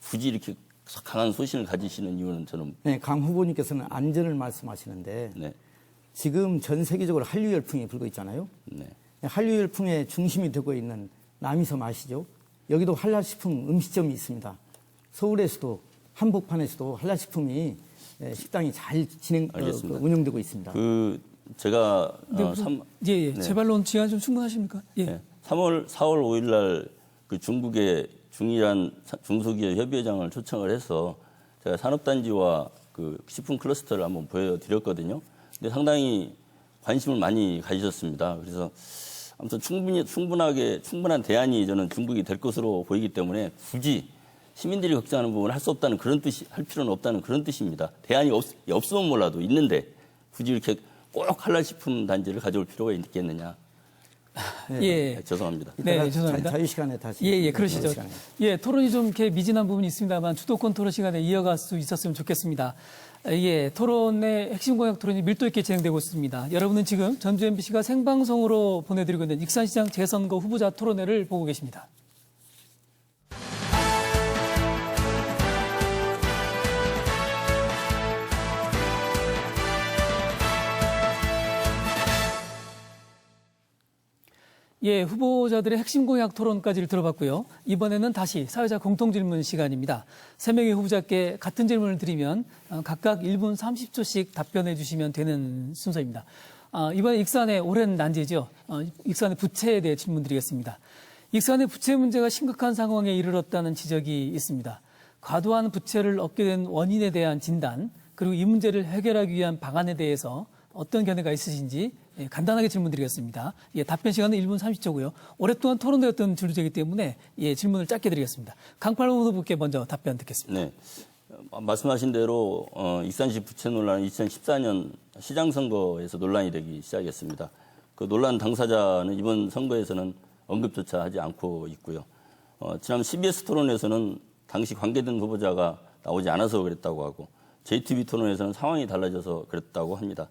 굳이 이렇게 강한 소신을 가지시는 이유는 저는. 네, 강 후보님께서는 안전을 말씀하시는데 네. 지금 전 세계적으로 한류 열풍이 불고 있잖아요. 네. 한류 열풍의 중심이 되고 있는 남이섬 아시죠? 여기도 한랄식품 음식점이 있습니다. 서울에서도 한복판에서도 한랄식품이 식당이 잘 운영되고 있습니다. 제가 재반론 시간 좀 충분하십니까? 네. 4월 5일 날 그 중국의 중이란 중소기업 협의회장을 초청을 해서 제가 산업단지와 그 식품 클러스터를 한번 보여드렸거든요. 근데 상당히 관심을 많이 가지셨습니다. 그래서 아무튼 충분한 대안이 저는 중국이 될 것으로 보이기 때문에 굳이 시민들이 걱정하는 부분을 할 수 없다는 그런 뜻이, 할 필요는 없다는 그런 뜻입니다. 대안이 없으면 몰라도 있는데 굳이 이렇게 꼭 한랄식품 단지를 가져올 필요가 있겠느냐. 예. 죄송합니다. 네, 이따가 죄송합니다. 자유 시간에 다시. 예, 그러시죠. 자유 시간에. 예, 토론이 좀 이렇게 미진한 부분이 있습니다만 주도권 토론 시간에 이어갈 수 있었으면 좋겠습니다. 예, 토론의 핵심 공약 토론이 밀도 있게 진행되고 있습니다. 여러분은 지금 전주 MBC가 생방송으로 보내드리고 있는 익산시장 재선거 후보자 토론회를 보고 계십니다. 예, 후보자들의 핵심 공약 토론까지를 들어봤고요. 이번에는 다시 사회자 공통질문 시간입니다. 3명의 후보자께 같은 질문을 드리면 각각 1분 30초씩 답변해 주시면 되는 순서입니다. 이번에 익산의 오랜 난제죠. 익산의 부채에 대해 질문 드리겠습니다. 익산의 부채 문제가 심각한 상황에 이르렀다는 지적이 있습니다. 과도한 부채를 얻게 된 원인에 대한 진단, 그리고 이 문제를 해결하기 위한 방안에 대해서 어떤 견해가 있으신지 간단하게 질문드리겠습니다. 예, 답변 시간은 1분 30초고요. 오랫동안 토론되었던 주제이기 때문에 질문을 짧게 드리겠습니다. 강팔문 후보께 먼저 답변 듣겠습니다. 네. 말씀하신 대로 익산시 부채 논란은 2014년 시장선거에서 논란이 되기 시작했습니다. 그 논란 당사자는 이번 선거에서는 언급조차 하지 않고 있고요. 지난 CBS 토론에서는 당시 관계된 후보자가 나오지 않아서 그랬다고 하고 JTB 토론에서는 상황이 달라져서 그랬다고 합니다.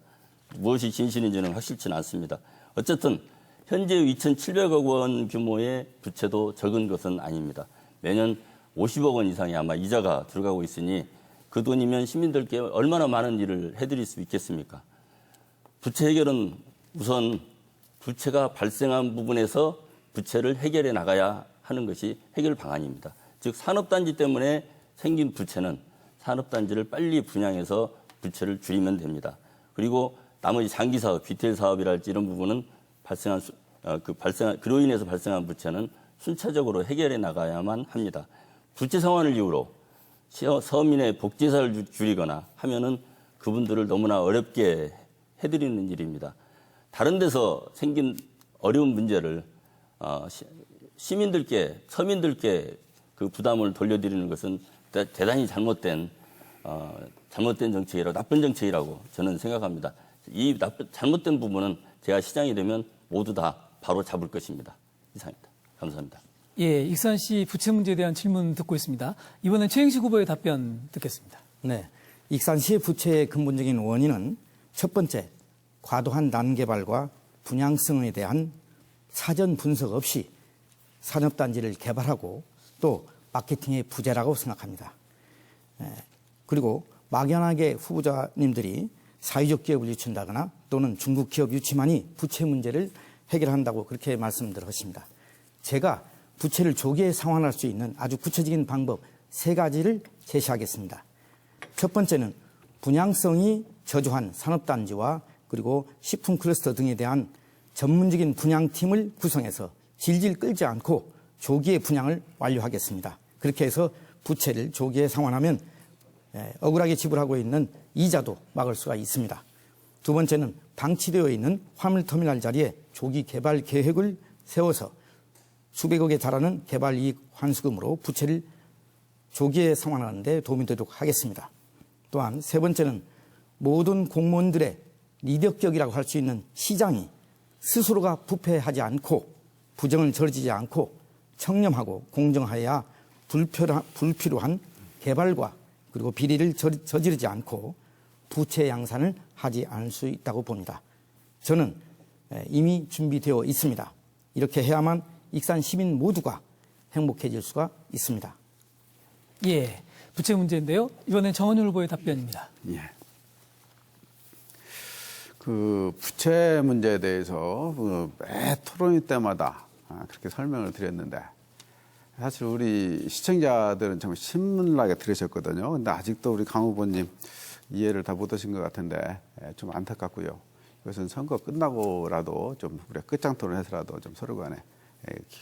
무엇이 진실인지는 확실치는 않습니다. 어쨌든 현재 2,700억 원 규모의 부채도 적은 것은 아닙니다. 매년 50억 원 이상이 아마 이자가 들어가고 있으니 그 돈이면 시민들께 얼마나 많은 일을 해드릴 수 있겠습니까? 부채 해결은 우선 부채가 발생한 부분에서 부채를 해결해 나가야 하는 것이 해결 방안입니다. 즉 산업단지 때문에 생긴 부채는 산업단지를 빨리 분양해서 부채를 줄이면 됩니다. 그리고 나머지 장기 사업, 디테일 사업이랄지 이런 부분은 그로 인해서 발생한 부채는 순차적으로 해결해 나가야만 합니다. 부채 상환을 이유로 서민의 복지사를 줄이거나 하면은 그분들을 너무나 어렵게 해드리는 일입니다. 다른 데서 생긴 어려운 문제를 시민들께, 서민들께 그 부담을 돌려드리는 것은 대단히 잘못된 정책이라고, 나쁜 정책이라고 저는 생각합니다. 이 잘못된 부분은 제가 시장이 되면 모두 다 바로 잡을 것입니다. 이상입니다. 감사합니다. 예, 익산시 부채 문제에 대한 질문 듣고 있습니다. 이번엔 최행식 후보의 답변 듣겠습니다. 네. 익산시의 부채의 근본적인 원인은 첫 번째, 과도한 난개발과 분양성에 대한 사전 분석 없이 산업단지를 개발하고 또 마케팅의 부재라고 생각합니다. 그리고 막연하게 후보자님들이 사회적 기업을 유치한다거나 또는 중국 기업 유치만이 부채 문제를 해결한다고 그렇게 말씀들 하십니다. 제가 부채를 조기에 상환할 수 있는 아주 구체적인 방법 3가지를 제시하겠습니다. 첫 번째는 분양성이 저조한 산업단지와 그리고 식품 클러스터 등에 대한 전문적인 분양팀을 구성해서 질질 끌지 않고 조기에 분양을 완료하겠습니다. 그렇게 해서 부채를 조기에 상환하면 억울하게 지불하고 있는 이자도 막을 수가 있습니다. 두 번째는 방치되어 있는 화물터미널 자리에 조기 개발 계획을 세워서 수백억에 달하는 개발 이익 환수금으로 부채를 조기에 상환하는 데 도움이 되도록 하겠습니다. 또한 세 번째는 모든 공무원들의 리더격이라고 할 수 있는 시장이 스스로가 부패하지 않고 부정을 저지르지 않고 청렴하고 공정하여야 불필요한 개발과 그리고 비리를 저지르지 않고 부채 양산을 하지 않을 수 있다고 봅니다. 저는 이미 준비되어 있습니다. 이렇게 해야만 익산 시민 모두가 행복해질 수가 있습니다. 예, 부채 문제인데요. 이번엔 정원율 후보의 답변입니다. 예. 그 부채 문제에 대해서 매 토론회 때마다 그렇게 설명을 드렸는데 사실 우리 시청자들은 정말 신문나게 들으셨거든요. 근데 아직도 우리 강 후보님 이해를 다 못하신 것 같은데 좀 안타깝고요. 이것은 선거 끝나고라도 좀 우리가 끝장 토론해서라도 좀 서로 간에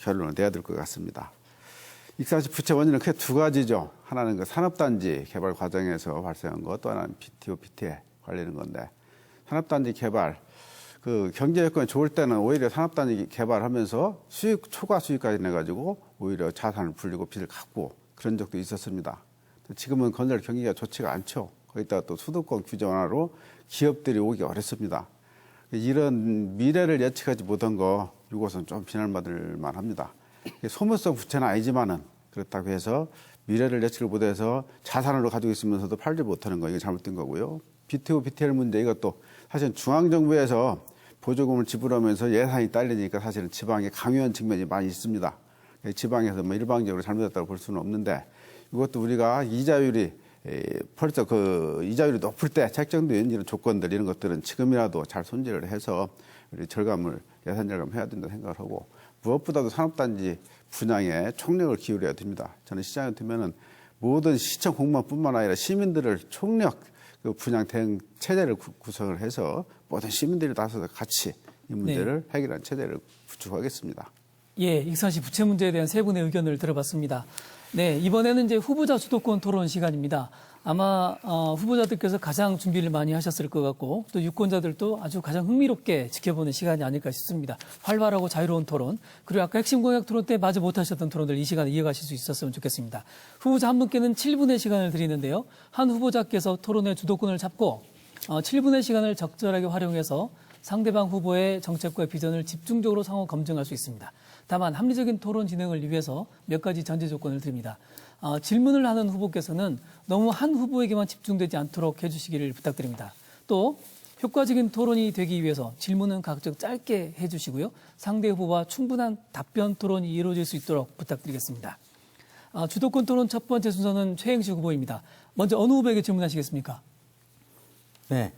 결론을 내야 될 것 같습니다. 익산시 부채 원인은 크게 2가지죠. 하나는 그 산업단지 개발 과정에서 발생한 것, 또 하나는 BTO, BT에 관련된 건데 산업단지 개발, 그 경제 여건이 좋을 때는 오히려 산업단지 개발하면서 초과 수익까지 내가지고 오히려 자산을 불리고 빚을 갚고 그런 적도 있었습니다. 지금은 건설 경기가 좋지가 않죠. 거기다가 또 수도권 규제 완화로 기업들이 오기 어렵습니다. 이런 미래를 예측하지 못한 거 이것은 좀 비난받을 만합니다. 소모성 부채는 아니지만은 그렇다고 해서 미래를 예측을 못해서 자산으로 가지고 있으면서도 팔지 못하는 거 이게 잘못된 거고요. BTO, BTL 문제 이것도 사실 중앙정부에서 보조금을 지불하면서 예산이 딸리니까 사실은 지방에 강요한 측면이 많이 있습니다. 지방에서 뭐 일방적으로 잘못했다고 볼 수는 없는데 이것도 우리가 이자율이 벌써 이자율이 높을 때 책정된 이런 조건들 이런 것들은 지금이라도 잘 손질을 해서 우리 예산 절감해야 된다 생각을 하고 무엇보다도 산업단지 분양에 총력을 기울여야 됩니다. 저는 시장에 되면은 모든 시청 공무원뿐만 아니라 시민들을 총력 분양 대응 체제를 구성을 해서 모든 시민들이 나서서 같이 이 문제를 해결하는 체제를 구축하겠습니다. 예, 익산시 부채 문제에 대한 세 분의 의견을 들어봤습니다. 네, 이번에는 이제 후보자 주도권 토론 시간입니다. 아마 후보자들께서 가장 준비를 많이 하셨을 것 같고 또 유권자들도 아주 가장 흥미롭게 지켜보는 시간이 아닐까 싶습니다. 활발하고 자유로운 토론, 그리고 아까 핵심 공약 토론 때 마저 못하셨던 토론들 이 시간에 이어가실 수 있었으면 좋겠습니다. 후보자 한 분께는 7분의 시간을 드리는데요. 한 후보자께서 토론의 주도권을 잡고 7분의 시간을 적절하게 활용해서 상대방 후보의 정책과 비전을 집중적으로 상호 검증할 수 있습니다. 다만 합리적인 토론 진행을 위해서 몇 가지 전제 조건을 드립니다. 질문을 하는 후보께서는 너무 한 후보에게만 집중되지 않도록 해주시기를 부탁드립니다. 또 효과적인 토론이 되기 위해서 질문은 각각 짧게 해주시고요. 상대 후보와 충분한 답변 토론이 이루어질 수 있도록 부탁드리겠습니다. 주도권 토론 첫 번째 순서는 최행식 후보입니다. 먼저 어느 후보에게 질문하시겠습니까? 네,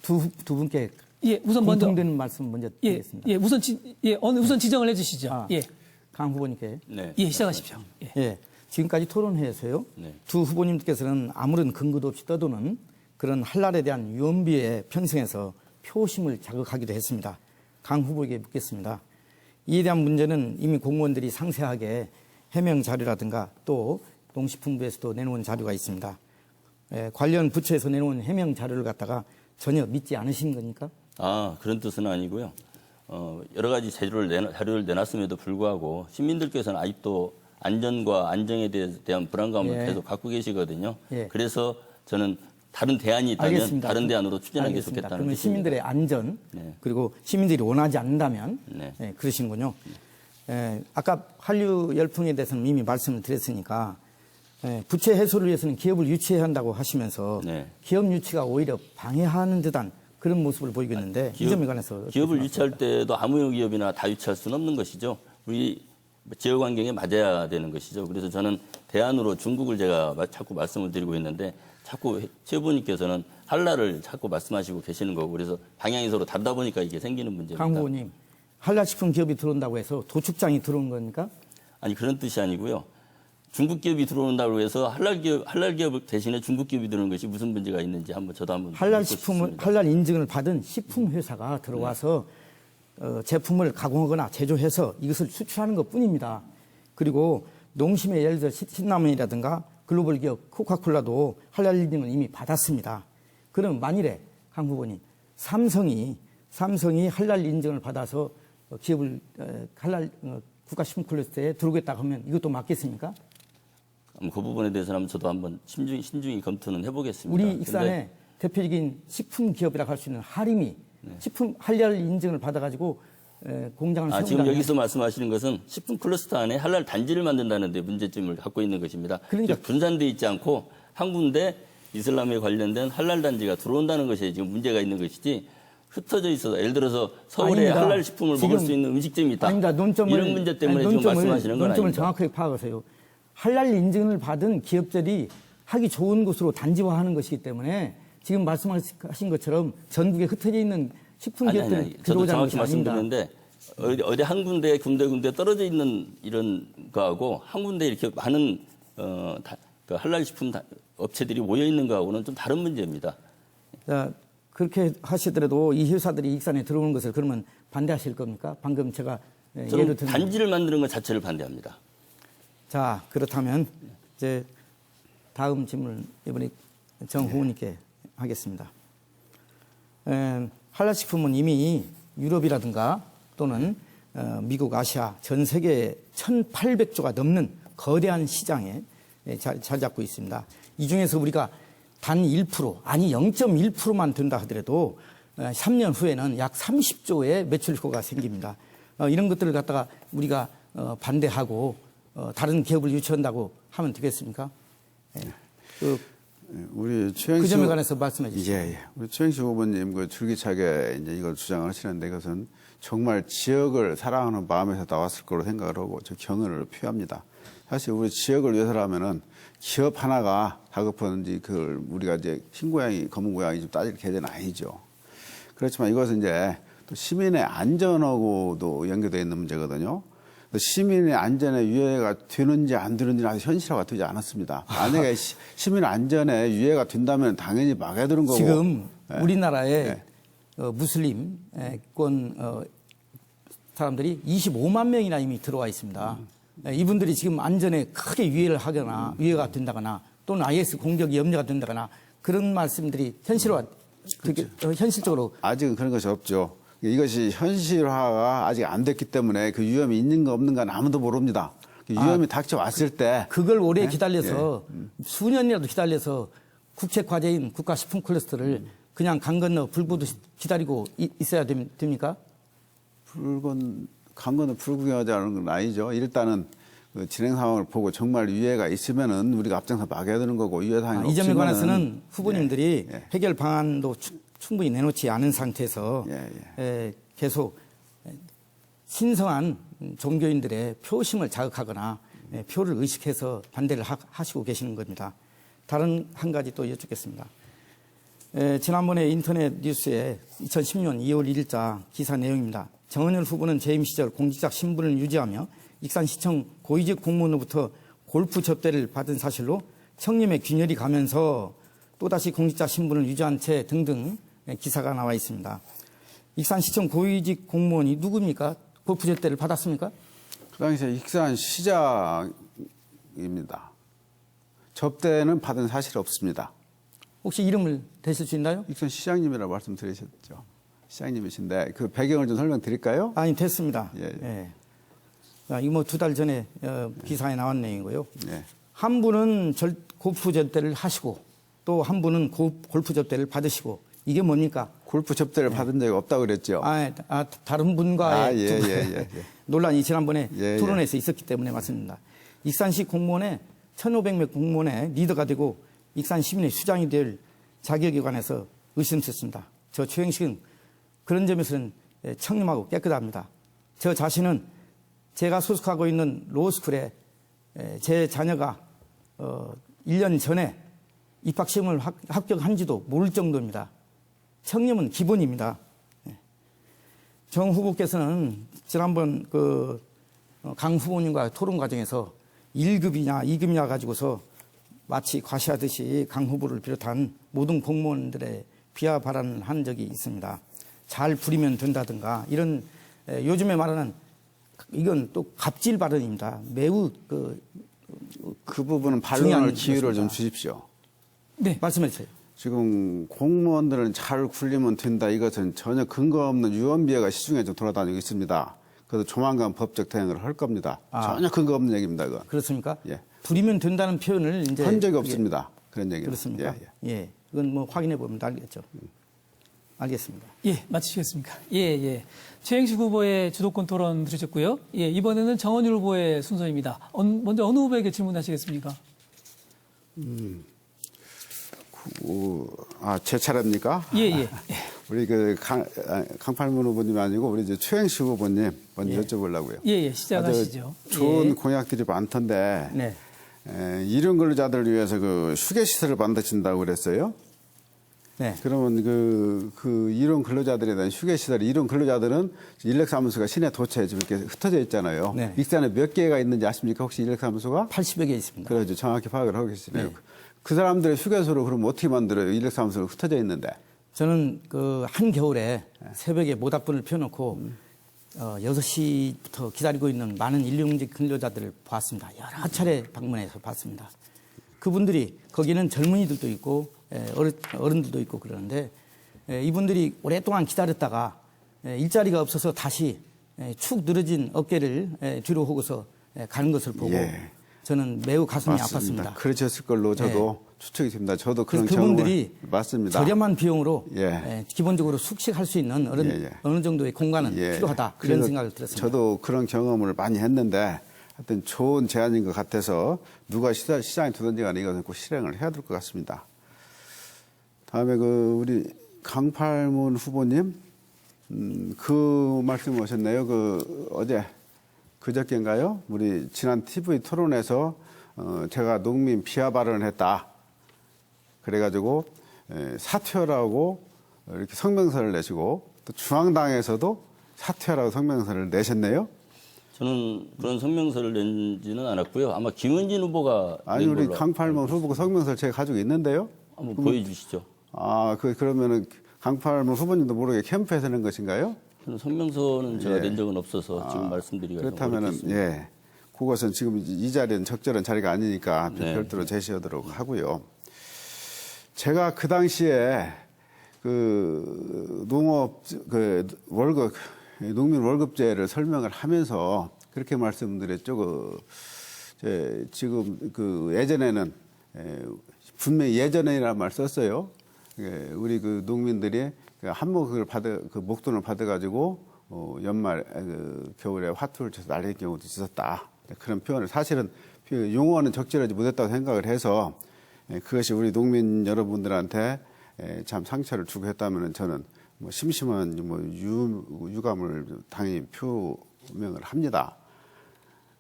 두 분께 예, 우선 먼저 공통되는 말씀 먼저 드리겠습니다. 우선 지정을 해주시죠. 예, 강 후보님께. 네. 예, 시작하십시오. 예. 예, 지금까지 토론회에서요. 네. 두 후보님께서는 아무런 근거도 없이 떠도는 그런 한랄에 대한 유언비에 편승해서 표심을 자극하기도 했습니다. 강 후보에게 묻겠습니다. 이에 대한 문제는 이미 공무원들이 상세하게 해명 자료라든가 또 농식품부에서도 내놓은 자료가 있습니다. 관련 부처에서 내놓은 해명 자료를 갖다가 전혀 믿지 않으신 겁니까? 그런 뜻은 아니고요. 여러 가지 자료를 내놨음에도 불구하고 시민들께서는 아직도 안전과 안정에 대한 불안감을 계속 갖고 계시거든요. 예. 그래서 저는 다른 대안이 있다면 알겠습니다. 다른 대안으로 추진하는 게 알겠습니다. 좋겠다는 그러면 뜻입니다. 시민들의 안전 네. 그리고 시민들이 원하지 않는다면 네. 그러시는군요. 아까 한류 열풍에 대해서는 이미 말씀을 드렸으니까 부채 해소를 위해서는 기업을 유치해야 한다고 하시면서 네. 기업 유치가 오히려 방해하는 듯한 그런 모습을 보이고 있는데 이 점에 관해서 기업을 유치할 때도 아무 기업이나 다 유치할 수는 없는 것이죠. 우리 지역 환경에 맞아야 되는 것이죠. 그래서 저는 대안으로 중국을 제가 자꾸 말씀을 드리고 있는데 자꾸 최 후보님께서는 한라를 자꾸 말씀하시고 계시는 거고 그래서 방향이 서로 다르다 보니까 이게 생기는 문제입니다. 강 후보님, 한라식품 기업이 들어온다고 해서 도축장이 들어온 겁니까? 아니 그런 뜻이 아니고요. 중국 기업이 들어온다고 해서 한랄 기업 대신에 중국 기업이 들어오는 것이 무슨 문제가 있는지 저도 한번 한랄 인증을 받은 식품 회사가 들어와서 제품을 가공하거나 제조해서 이것을 수출하는 것뿐입니다. 그리고 농심의 예를 들어 신라면이라든가 글로벌 기업 코카콜라도 한랄 인증을 이미 받았습니다. 그럼 만일에 강 후보님 삼성이 한랄 인증을 받아서 기업을 한랄 국가식품클러스터에 들어오겠다고 하면 이것도 맞겠습니까? 그 부분에 대해서는 저도 한번 신중히 검토는 해보겠습니다. 우리 익산의 대표적인 식품 기업이라고 할 수 있는 하림이 식품 한랄 인증을 받아가지고 공장을 세운다면 지금 여기서 말씀하시는 것은 식품 클러스터 안에 한랄 단지를 만든다는 데 문제점을 갖고 있는 것입니다. 그러니까 즉 분산되어 있지 않고 한 군데 이슬람에 관련된 한랄 단지가 들어온다는 것이 지금 문제가 있는 것이지 흩어져 있어서 예를 들어서 서울에 아닙니다. 한랄 식품을 먹을 수 있는 음식점이 있다. 아닙니다. 이런 문제 때문에 지금 말씀하시는 건 논점을 아닙니다. 정확하게 파악하세요. 한랄 인증을 받은 기업들이 하기 좋은 곳으로 단지화하는 것이기 때문에 지금 말씀하신 것처럼 전국에 흩어져 있는 식품 기업들이 저도 들어오자는 정확히 것이 아닙니다. 말씀드렸는데 어디 한 군데 떨어져 있는 이런 거하고 한 군데 이렇게 많은 그 한랄 식품 업체들이 모여 있는 거하고는 좀 다른 문제입니다. 자, 그렇게 하시더라도 이 회사들이 익산에 들어오는 것을 그러면 반대하실 겁니까? 방금 제가 저는 예를 들면 단지를 만드는 것 자체를 반대합니다. 자, 그렇다면 이제 다음 질문 이번에 정 후보님께 하겠습니다. 한라식품은 이미 유럽이라든가 또는 미국, 아시아 전 세계 1,800조가 넘는 거대한 시장에 자리 잡고 있습니다. 이 중에서 우리가 단 1%, 아니 0.1%만 든다 하더라도 3년 후에는 약 30조의 매출 효과가 생깁니다. 이런 것들을 갖다가 우리가 반대하고 다른 기업을 유치한다고 하면 되겠습니까? 우리 그 점에 관해서 말씀해 주시죠. 예. 우리 최영식 후보님 그 줄기차게 이제 이걸 주장을 하시는데 이것은 정말 지역을 사랑하는 마음에서 나왔을 거로 생각을 하고 저 경의를 표합니다. 사실 우리 지역을 위해서라면은 기업 하나가 다급한 그걸 우리가 이제 흰 고양이, 검은 고양이 좀 따질 계제는 아니죠. 그렇지만 이것은 이제 또 시민의 안전하고도 연계되어 있는 문제거든요. 시민의 안전에 유해가 되는지 안 되는지는 아직 현실화가 되지 않았습니다. 만약에 시민 안전에 유해가 된다면 당연히 막아두는 거고. 지금 우리나라에 무슬림권 사람들이 25만 명이나 이미 들어와 있습니다. 이분들이 지금 안전에 크게 유해를 하거나 유해가 된다거나 또는 IS 공격이 염려가 된다거나 그런 말씀들이 현실화, 현실적으로 아직은 그런 것이 없죠. 이것이 현실화가 아직 안 됐기 때문에 그 위험이 있는가 없는가는 아무도 모릅니다. 그 위험이 닥쳐왔을 때 그걸 오래 기다려서 수년이라도 기다려서 국책 과제인 국가식품 클러스터를 그냥 강 건너 불 보듯이 기다리고 있어야 됩니까? 강 건너 불 구경하자는 건 아니죠. 일단은 그 진행 상황을 보고 정말 유해가 있으면은 우리가 앞장서 막아야 되는 거고 유해 상황이 없으면은 이 점에 관해서는 후보님들이 해결 방안도 충분히 내놓지 않은 상태에서 계속 신성한 종교인들의 표심을 자극하거나 표를 의식해서 반대를 하시고 계시는 겁니다. 다른 한 가지 또 여쭙겠습니다. 지난번에 인터넷 뉴스에 2010년 2월 1일자 기사 내용입니다. 정은열 후보는 재임 시절 공직자 신분을 유지하며 익산시청 고위직 공무원으로부터 골프 접대를 받은 사실로 청렴의 균열이 가면서 또다시 공직자 신분을 유지한 채 등등 기사가 나와 있습니다. 익산시청 고위직 공무원이 누굽니까? 골프 접대를 받았습니까? 그 당시에 익산시장입니다. 접대는 받은 사실이 없습니다. 혹시 이름을 대실 수 있나요? 익산시장님이라고 말씀드리셨죠. 시장님이신데 그 배경을 좀 설명드릴까요? 아니 됐습니다. 예. 이거 뭐 2달 전에 기사에 나온 내용이고요. 예. 한 분은 골프 접대를 하시고 또 한 분은 골프 접대를 받으시고 이게 뭡니까? 골프 접대를 받은 적이 없다고 그랬죠. 다른 분과의 예. 논란이 지난번에 예. 토론에서 있었기 때문에 맞습니다. 익산시 공무원의 1,500명 공무원의 리더가 되고 익산 시민의 수장이 될 자격에 관해서 의심스럽습니다. 저 최영식은 그런 점에서는 청렴하고 깨끗합니다. 저 자신은 제가 소속하고 있는 로스쿨에 제 자녀가 1년 전에 입학시험을 합격한지도 모를 정도입니다. 청렴은 기본입니다. 정 후보께서는 지난번 강 후보님과 토론 과정에서 1급이냐 2급이냐 가지고서 마치 과시하듯이 강 후보를 비롯한 모든 공무원들의 비하 발언을 한 적이 있습니다. 잘 부리면 된다든가 이런 요즘에 말하는 이건 또 갑질 발언입니다. 매우 그 부분은 반론할 중요한 기회를 좀 것입니다. 주십시오. 네, 말씀해 주세요. 지금 공무원들은 잘 굴리면 된다. 이것은 전혀 근거 없는 유언비어가 시중에 좀 돌아다니고 있습니다. 그래서 조만간 법적 대응을 할 겁니다. 전혀 근거 없는 얘기입니다. 그건. 그렇습니까? 예. 부리면 된다는 표현을 이제 한 적이 없습니다. 그런 얘기는. 그렇습니까? 예. 예. 그건 뭐 확인해 보면 알겠죠. 알겠습니다. 예, 마치시겠습니까? 예. 최영식 후보의 주도권 토론 들으셨고요. 예, 이번에는 정원율 후보의 순서입니다. 먼저 어느 후보에게 질문하시겠습니까? 제 차례입니까? 예. 우리 강팔문 후보님이 아니고 우리 이제 최영식 후보님 먼저 여쭤보려고요. 예, 시작하시죠. 아주 좋은 예. 공약들이 많던데 네. 이런 근로자들을 위해서 그 휴게 시설을 만드신다고 그랬어요. 네. 그러면 그 이런 근로자들에 대한 휴게 시설, 이런 근로자들은 인력사무소가 시내 도처에 지금 이렇게 흩어져 있잖아요. 네. 익산에 몇 개가 있는지 아십니까? 혹시 인력사무소가? 80여 개 있습니다. 그렇죠. 정확히 파악을 하고 계시네요. 네. 그 사람들의 휴게소를 그럼 어떻게 만들어요? 인력사무소가 흩어져 있는데. 저는 한겨울에 새벽에 모닥불을 펴놓고 6시부터 기다리고 있는 많은 일용직 근로자들을 봤습니다. 여러 차례 방문해서 봤습니다. 그분들이 거기는 젊은이들도 있고 어른들도 있고 그러는데 이분들이 오랫동안 기다렸다가 일자리가 없어서 다시 축 늘어진 어깨를 뒤로 하고서 가는 것을 보고 저는 매우 가슴이 맞습니다. 아팠습니다. 그러셨을 걸로 저도 추측이 됩니다. 저도 그런 그래서 경험을 그분들이 맞습니다. 저렴한 비용으로 예. 기본적으로 숙식할 수 있는 예. 어느 정도의 공간은 예. 필요하다. 그래서 이런 생각을 들었습니다. 저도 그런 경험을 많이 했는데 하여튼 좋은 제안인 것 같아서 누가 시장에 두든지 간에 이것은 꼭 실행을 해야 될 것 같습니다. 다음에 우리 강팔문 후보님 그 말씀 오셨네요. 어제 그저께인가요? 우리 지난 TV 토론에서 제가 농민 비하 발언을 했다. 그래가지고 사퇴하라고 이렇게 성명서를 내시고 또 중앙당에서도 사퇴하라고 성명서를 내셨네요. 저는 그런 성명서를 낸지는 않았고요. 아마 김은진 후보가 아니 낸 우리 걸로 강팔문 후보가 성명서를 제가 가지고 있는데요. 한번 보여주시죠. 그러면은 강팔문 후보님도 모르게 캠프에서 낸 것인가요? 저는 성명서는 제가 예. 낸 적은 없어서 지금 말씀드리기가 좀 그렇다면은 어렵겠습니다. 예, 그것은 지금 이 자리는 적절한 자리가 아니니까 네. 별도로 제시하도록 하고요. 제가 그 당시에 농업 월급 농민 월급제를 설명을 하면서 그렇게 말씀드렸죠. 지금 예전에는 분명히 예전에라는 말 썼어요. 우리 농민들이 한몫을 목돈을 받아가지고 연말 겨울에 화투를 쳐서 날릴 경우도 있었다. 그런 표현을 사실은 용어는 적절하지 못했다고 생각을 해서 그것이 우리 농민 여러분들한테 참 상처를 주고 했다면 저는 심심한 유감을 당연히 표명을 합니다.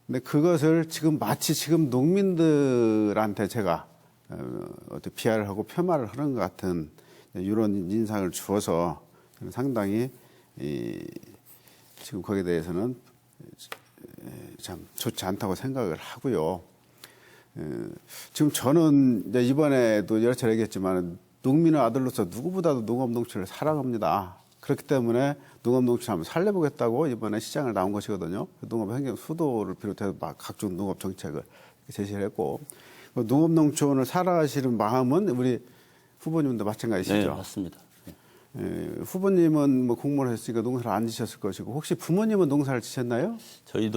근데 그것을 마치 지금 농민들한테 제가 비하를 하고 폄하를 하는 것 같은 이런 인상을 주어서 저는 상당히 지금 거기에 대해서는 참 좋지 않다고 생각을 하고요. 지금 저는 이번에도 여러 차례 얘기했지만 농민의 아들로서 누구보다도 농업농촌을 사랑합니다. 그렇기 때문에 농업농촌을 한번 살려보겠다고 이번에 시장을 나온 것이거든요. 농업행정 수도를 비롯해서 각종 농업 정책을 제시를 했고 농업농촌을 살아가시는 마음은 우리 후보님도 마찬가지시죠? 네, 맞습니다. 후보님은 공무원을 했으니까 농사를 안 지셨을 것이고 혹시 부모님은 농사를 지셨나요? 저희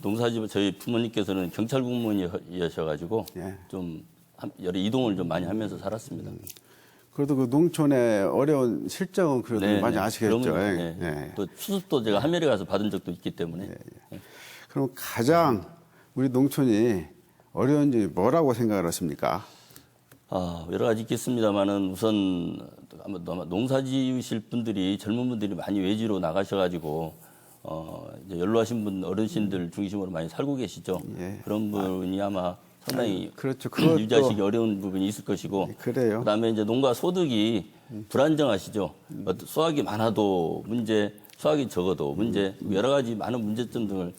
농사집 저희 부모님께서는 경찰 공무원이셔가지고 예. 좀 여러 이동을 좀 많이 하면서 살았습니다. 그래도 농촌의 어려운 실정은 그래도 네, 많이 네. 아시겠죠. 그러면, 예. 예. 또 수습도 제가 하멜에 가서 받은 적도 있기 때문에 그럼 가장 우리 농촌이 어려운 점이 뭐라고 생각을 하십니까? 여러 가지 있겠습니다만은 우선 아마 농사 지으실 분들이 젊은 분들이 많이 외지로 나가셔가지고 이제 연로하신 분 어르신들 중심으로 많이 살고 계시죠. 예. 그런 분이 아마 상당히 그렇죠. 그것도- 유지하시기 어려운 부분이 있을 것이고 그래요. 그다음에 이제 농가 소득이 불안정하시죠. 수확이 많아도 문제, 수확이 적어도 문제, 여러 가지 많은 문제점 등을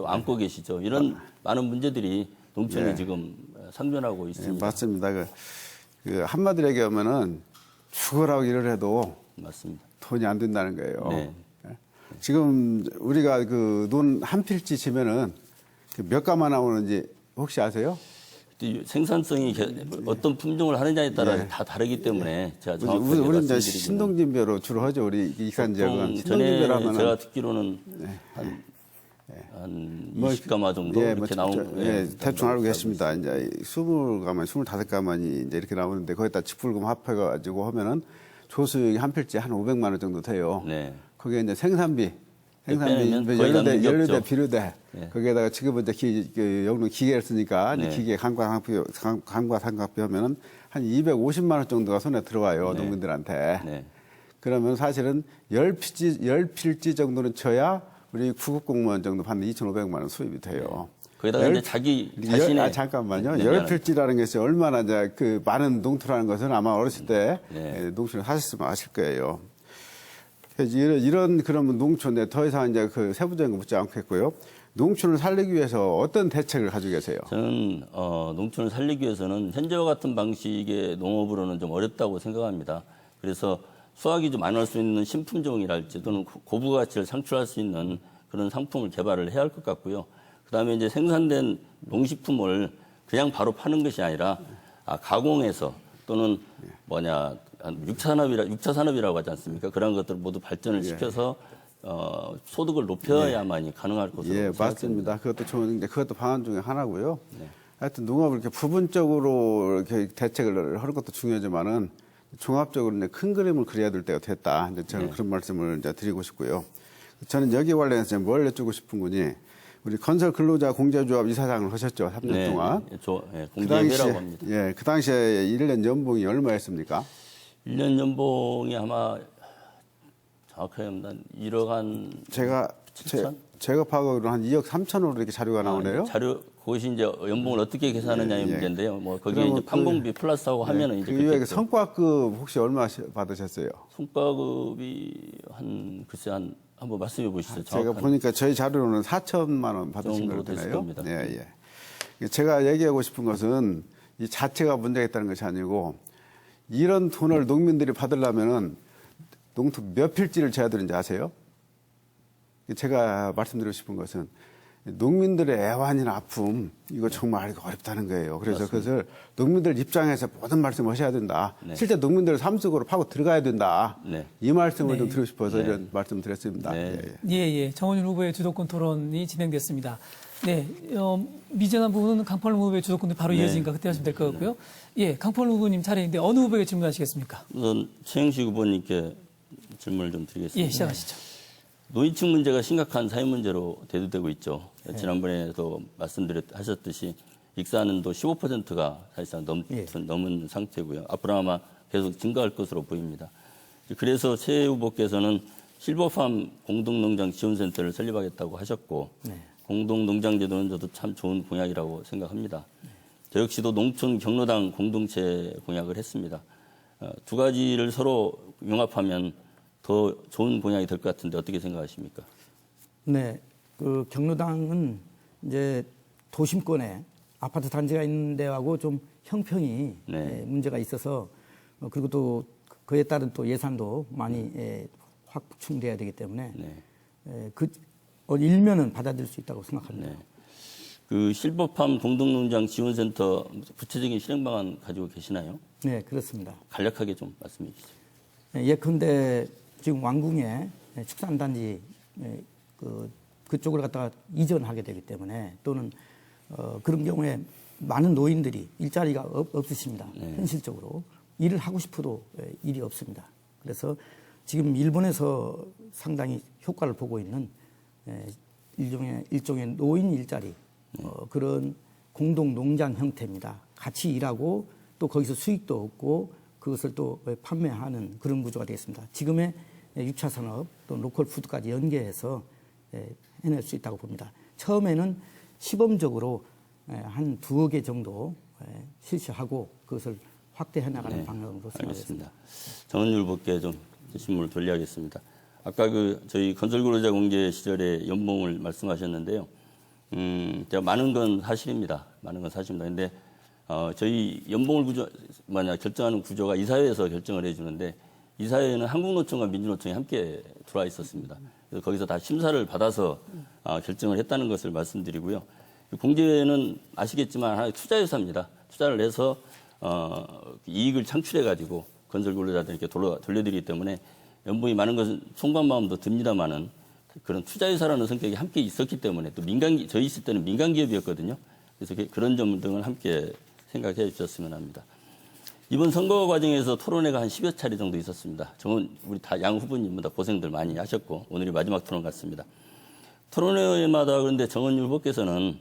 안고 계시죠. 이런 많은 문제들이 농촌에 네. 지금 상존하고 예, 있습니다. 맞습니다. 한마디로 얘기하면은 죽으라고 일을 해도 맞습니다. 돈이 안 된다는 거예요. 네. 지금 우리가 논 한 필지 치면은 몇 가마 나오는지 혹시 아세요? 생산성이 어떤 품종을 하느냐에 따라 다 다르기 때문에 제가 정확하게 우리 이제 말씀드리기는 신동진배로 주로 하죠. 우리 익산 지역은 전에 신동진배로 하면은 제가 듣기로는 한 20가마 정도 이렇게 대충 알고 계십니다. 이제 20가마, 25가마니 이제 이렇게 나오는데 거기다 직불금 합해가지고 하면은 조수익이 한 필지 한 500만 원 정도 돼요. 네. 거기에 이제 생산비 빼면 거의 다 연료대, 넘겼죠. 비료대 네. 거기에다가 지금은 이제 영농 기계를 쓰니까 이제 네. 기계 감가상각비 하면은 한 250만 원 정도가 손에 들어와요. 네. 농민들한테. 네. 그러면 사실은 10필지 정도는 쳐야 우리 구급 공무원 정도 받는 2,500만 원 수입이 돼요. 거기다가 이제 자기 자신의 잠깐만요. 네, 10필지라는 것이 얼마나 이제 많은 농토라는 것은 아마 어렸을 때 네. 농촌에 사셨으면 아실 거예요. 그래서 이런 그러면 농촌에 더 이상 이제 세부적인 거 묻지 않겠고요. 농촌을 살리기 위해서 어떤 대책을 가지고 계세요? 저는 농촌을 살리기 위해서는 현재와 같은 방식의 농업으로는 좀 어렵다고 생각합니다. 그래서 수확이 좀 안 할 수 있는 신품종이랄지 또는 고부 가치를 창출할 수 있는 그런 상품을 개발을 해야 할 것 같고요. 그다음에 이제 생산된 농식품을 그냥 바로 파는 것이 아니라 가공해서 또는 육차 산업이라고 하지 않습니까? 그런 것들 모두 발전을 시켜서 소득을 높여야만이 가능할 것으로 예, 생각됩니다. 맞습니다. 그것도 좋은데 그것도 방안 중에 하나고요. 하여튼 농업을 이렇게 부분적으로 이렇게 대책을 하는 것도 중요하지만은 종합적으로 이제 큰 그림을 그려야 될 때가 됐다. 이제 저는 그런 말씀을 이제 드리고 싶고요. 저는 여기 관련해서 뭘 여쭈고 싶은 거니 우리 건설 근로자 공제조합 이사장을 하셨죠. 3년 동안. 공제회라고 합니다. 예, 그 당시에 1년 연봉이 얼마였습니까? 1년 연봉이 아마 정확하게 하면 1억 한 제가 파악하기로 한 2억 3천으로 이렇게 자료가 나오네요. 자료 그것이 이제 연봉을 어떻게 계산하느냐의 예. 문제인데요. 뭐 거기에 이제 판공비 플러스하고 하면은 이제 그 이후에 그렇겠죠. 성과급 혹시 얼마 받으셨어요? 성과급이 한번 말씀해 보시죠. 제가 정확한 보니까 저희 자료로는 4천만 원 받으신 정도 걸로 됐을 되네요. 겁니다. 예, 예. 제가 얘기하고 싶은 것은 이 자체가 문제가 있다는 것이 아니고 이런 돈을 농민들이 받으려면은 농토 몇 필지를 재야 되는지 아세요? 제가 말씀드리고 싶은 것은 농민들의 애환이나 아픔 이거 정말 알기가 어렵다는 거예요. 그래서 그것을 농민들 입장에서 모든 말씀을 하셔야 된다. 네. 실제 농민들 삶 속으로 파고 들어가야 된다. 네. 이 말씀을 네. 좀 드리고 싶어서 네. 이런 말씀 드렸습니다. 네. 예, 예. 예. 정원윤 후보의 주도권 토론이 진행됐습니다. 네. 미진한 부분은 강팔 후보의 주도권이 바로 네. 이어지니까 그때 하시면 될 것 같고요. 예. 강팔 후보님 차례인데 어느 후보에게 질문하시겠습니까? 우선 최영식 후보님께 질문을 좀 드리겠습니다. 예. 시작하시죠. 노인층 문제가 심각한 사회 문제로 대두되고 있죠. 지난번에도 하셨듯이 익산은도 15%가 사실상 넘은 상태고요. 앞으로 아마 계속 증가할 것으로 보입니다. 그래서 최 후보께서는 실버팜 공동농장 지원센터를 설립하겠다고 하셨고 공동농장 제도는 저도 참 좋은 공약이라고 생각합니다. 저 역시도 농촌 경로당 공동체 공약을 했습니다. 두 가지를 서로 융합하면 더 좋은 공약이 될 것 같은데 어떻게 생각하십니까? 네, 그 경로당은 이제 도심권에 아파트 단지가 있는 데하고 좀 형평이 네. 문제가 있어서 그리고 또 그에 따른 또 예산도 많이 확충돼야 되기 때문에 네. 그 일면은 받아들일 수 있다고 생각합니다. 네. 그 실버팜 공동농장 지원센터 구체적인 실행 방안 가지고 계시나요? 네, 그렇습니다. 간략하게 좀 말씀해 주시죠. 예컨대 지금 왕궁에 축산단지 그쪽을 갖다가 이전하게 되기 때문에 또는 그런 경우에 많은 노인들이 일자리가 없으십니다. 현실적으로 일을 하고 싶어도 일이 없습니다. 그래서 지금 일본에서 상당히 효과를 보고 있는 일종의 노인 일자리 그런 공동 농장 형태입니다. 같이 일하고 또 거기서 수익도 얻고 그것을 또 판매하는 그런 구조가 되겠습니다. 지금의 6차 산업 또 로컬 푸드까지 연계해서 해낼 수 있다고 봅니다. 처음에는 시범적으로 한 2억 개 정도 실시하고 그것을 확대해 나가는 방향으로 생각했습니다. 알겠습니다. 정은율 후보께 좀 질문을 돌려야겠습니다. 아까 저희 건설근로자 공제 시절에 연봉을 말씀하셨는데요. 제가 많은 건 사실입니다. 많은 건 사실입니다. 근데 저희 연봉을 결정하는 구조가 이사회에서 결정을 해주는데 이사회에는 한국노총과 민주노총이 함께 들어와 있었습니다. 그래서 거기서 다 심사를 받아서 결정을 했다는 것을 말씀드리고요. 공제회는 아시겠지만 하나의 투자유사입니다. 투자를 해서 이익을 창출해가지고 건설근로자들에게 돌려드리기 때문에 연봉이 많은 것은 송구한 마음도 듭니다만은 그런 투자유사라는 성격이 함께 있었기 때문에 또 저희 있을 때는 민간기업이었거든요. 그래서 그런 점 등을 함께 생각해 주셨으면 합니다. 이번 선거 과정에서 토론회가 한 10여 차례 정도 있었습니다. 저는 우리 다 양 후보님보다 고생들 많이 하셨고 오늘이 마지막 토론 같습니다. 토론회마다 그런데 정은율 후보께서는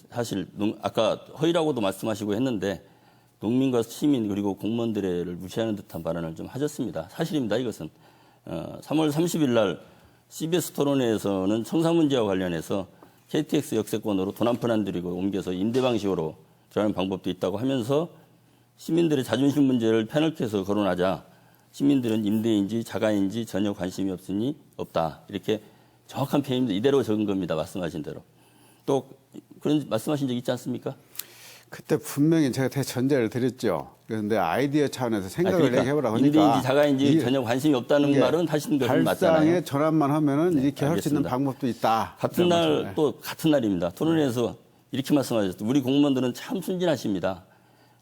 사실 아까 허위라고도 말씀하시고 했는데 농민과 시민 그리고 공무원들을 무시하는 듯한 발언을 좀 하셨습니다. 사실입니다. 이것은 3월 30일 날 CBS 토론회에서는 청사 문제와 관련해서 KTX 역세권으로 돈 한 푼 안 들이고 옮겨서 임대 방식으로 들어가는 방법도 있다고 하면서 시민들의 자존심 문제를 패널해서 거론하자 시민들은 임대인지 자가인지 전혀 관심이 없다. 이렇게 정확한 표현입니다. 이대로 적은 겁니다. 말씀하신 대로. 또 그런 말씀하신 적 있지 않습니까? 그때 분명히 제가 대전제를 드렸죠. 그런데 아이디어 차원에서 생각을 그러니까 해보라 하니까 임대인지 자가인지 전혀 관심이 없다는 말은 하시는 것은 맞잖아요. 발상에 전환만 하면은 이렇게 할 수 있는 알겠습니다. 방법도 있다. 같은 날 또 같은 날입니다. 토론회에서 이렇게 말씀하셨어요. 우리 공무원들은 참 순진하십니다.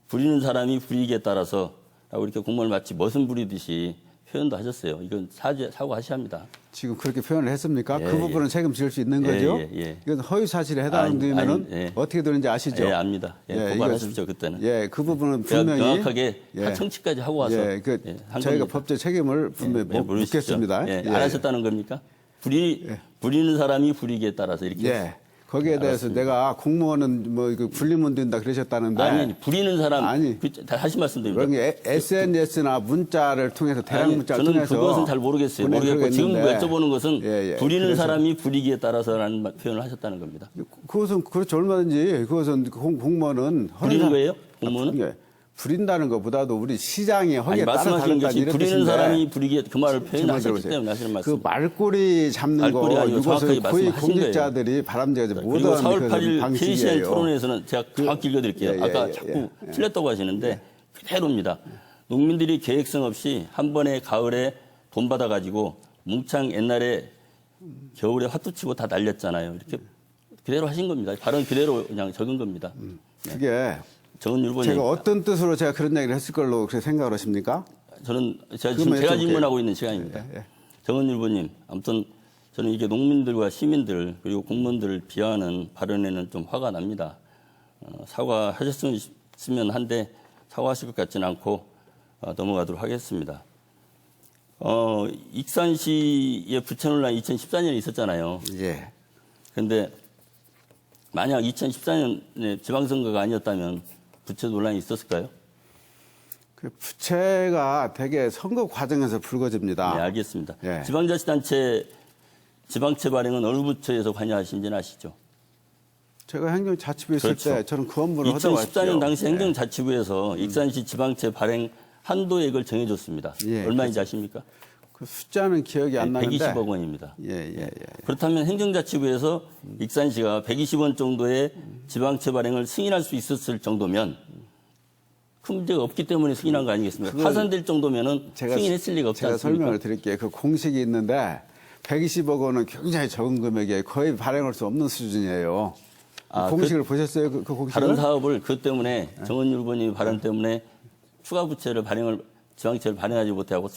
부리는 사람이 부리기에 따라서 이렇게 공무원을 마치 머슴 부리듯이 표현도 하셨어요. 이건 사과하셔야 합니다. 지금 그렇게 표현을 했습니까? 예, 그 부분은 책임 질 수 있는 거죠? 예. 이건 허위 사실에 해당되면은 예. 어떻게 되는지 아시죠? 예, 압니다. 예, 고발하십시오, 그때는. 예, 그 부분은 제가 분명히 명확하게 예. 다 청취까지 하고 와서 예, 한 저희가 겁니다. 법적 책임을 분명히 물으십시오. 묻겠습니다. 예, 안 하셨다는 겁니까? 부리는 사람이 부리기에 따라서 이렇게 예. 거기에 대해서 내가 공무원은 뭐 이거 불리면 된다 그러셨다는데 아니 부리는 사람 아니. 다 하신 말씀드립니다. 그런 게 SNS나 문자를 통해서 대량 아니, 문자를 저는 통해서 그것은 잘 모르겠어요. 모르겠고 지금 보냈는데. 여쭤보는 것은 예. 부리는 그래서 사람이 부리기에 따라서라는 표현을 하셨다는 겁니다. 그것은 그렇죠 얼마든지 그것은 공무원은 부리는 거예요? 공무원은? 예. 부린다는 것보다도 우리 시장의 아니, 허기에 따라 말씀하시는 다르다 것이 이런 부리는 뜻인데 사람이 부리기에 그 말을 제 말 표현하셨기 들어보세요. 때문에 하시는 말씀. 그 말꼬리 잡는 말꼬리 거 아니고 정확하게 이것을 거의 말씀하신 공직자들이 바람직하지 그리고 못하는 4월 8일 방식이에요. KCN 토론회에서는 제가 정확히 읽어드릴게요. 예, 아까 예, 자꾸 틀렸다고 하시는데 그대로입니다. 농민들이 계획성 없이 한 번에 가을에 돈 받아가지고 뭉창 옛날에 겨울에 화투 치고 다 날렸잖아요. 이렇게 그대로 하신 겁니다. 발언 그대로 그냥 적은 겁니다. 그게 정은율 제가 의원님, 어떤 뜻으로 제가 그런 얘기를 했을 걸로 그렇게 생각을 하십니까? 저는 지금 그러면 제가 여쭤볼게요. 질문하고 있는 시간입니다. 정은율 의원님, 아무튼 저는 이게 농민들과 시민들 그리고 공무원들을 비하하는 발언에는 좀 화가 납니다. 사과하셨으면 한데 사과하실 것 같지는 않고 넘어가도록 하겠습니다. 익산시의 부채 논란이 2014년에 있었잖아요. 예. 그런데 만약 2014년에 지방선거가 아니었다면 부채 논란이 있었을까요? 그 부채가 되게 선거 과정에서 불거집니다. 네, 알겠습니다. 예. 지방자치단체 지방채 발행은 어느 부처에서 관여하신지는 아시죠? 제가 행정자치부에 있을 그렇죠. 때 저는 그 업무를 하다 왔죠. 2014년 당시 예. 행정자치부에서 익산시 지방채 발행 한도액을 정해줬습니다. 예, 얼마인지 아십니까? 그 숫자는 기억이 안 나는데 120억 원입니다. 예. 그렇다면 행정자치부에서 익산시가 120원 정도의 지방채 발행을 승인할 수 있었을 정도면 큰 문제가 없기 때문에 승인한 거 아니겠습니까? 파산될 정도면은 승인했을 리가 없지 제가 않습니까? 설명을 드릴게요. 그 공식이 있는데 120억 원은 굉장히 적은 금액에 거의 발행할 수 없는 수준이에요. 공식을 보셨어요? 그 공식을? 다른 사업을 그 때문에 정은율 의원님 발언 때문에 추가 부채를 지방채를 발행하지 못하고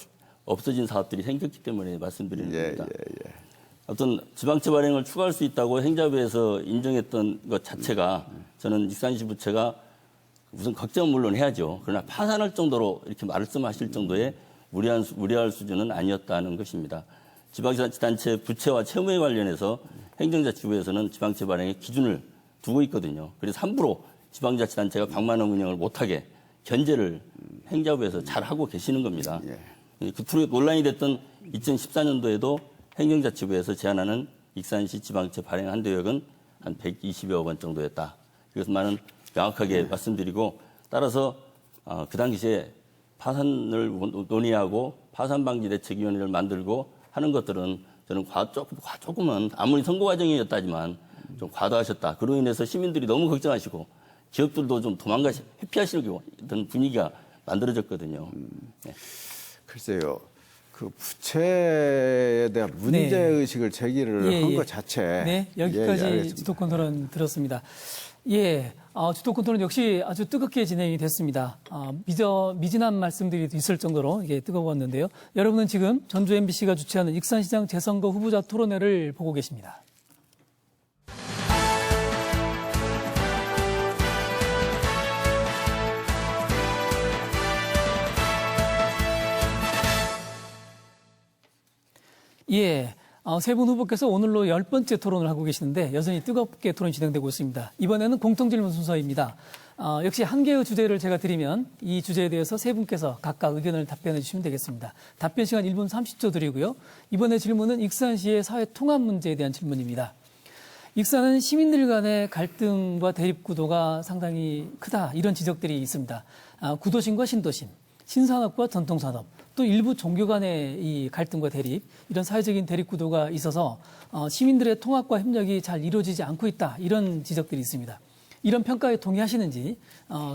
없어진 사업들이 생겼기 때문에 말씀드리는 겁니다. 어떤 지방채 발행을 추가할 수 있다고 행자부에서 인정했던 것 자체가 저는 익산시 부채가 무슨 걱정은 물론 해야죠. 그러나 파산할 정도로 이렇게 말씀하실 정도의 무리할 수준은 아니었다는 것입니다. 지방자치단체 부채와 채무에 관련해서 행정자치부에서는 지방채 발행의 기준을 두고 있거든요. 그래서 함부로 지방자치단체가 방만원 운영을 못하게 견제를 행자부에서 잘 하고 계시는 겁니다. 그토록 논란이 됐던 2014년도에도 행정자치부에서 제안하는 익산시 지방채 발행 한도액은 한 120여 원 정도였다. 이것만은 명확하게 말씀드리고 따라서 그 당시에 파산을 논의하고 파산방지대책위원회를 만들고 하는 것들은 저는 조금은 아무리 선거 과정이었다지만 좀 과도하셨다. 그로 인해서 시민들이 너무 걱정하시고 기업들도 좀 회피하시려고 이런 분위기가 만들어졌거든요. 네. 글쎄요. 그 부채에 대한 문제의식을 제기를 한 것 자체. 네, 여기까지 주도권 토론 들었습니다. 주도권 토론 역시 아주 뜨겁게 진행이 됐습니다. 미진한 말씀들이 있을 정도로 이게 뜨거웠는데요. 여러분은 지금 전주 MBC가 주최하는 익산시장 재선거 후보자 토론회를 보고 계십니다. 세 분 후보께서 오늘로 10번째 토론을 하고 계시는데 여전히 뜨겁게 토론이 진행되고 있습니다. 이번에는 공통질문 순서입니다. 역시 한 개의 주제를 제가 드리면 이 주제에 대해서 세 분께서 각각 의견을 답변해 주시면 되겠습니다. 답변 시간 1분 30초 드리고요. 이번에 질문은 익산시의 사회 통합 문제에 대한 질문입니다. 익산은 시민들 간의 갈등과 대립 구도가 상당히 크다 이런 지적들이 있습니다. 구도심과 신도심, 신산업과 전통산업, 또 일부 종교 간의 이 갈등과 대립, 이런 사회적인 대립 구도가 있어서 시민들의 통합과 협력이 잘 이루어지지 않고 있다 이런 지적들이 있습니다. 이런 평가에 동의하시는지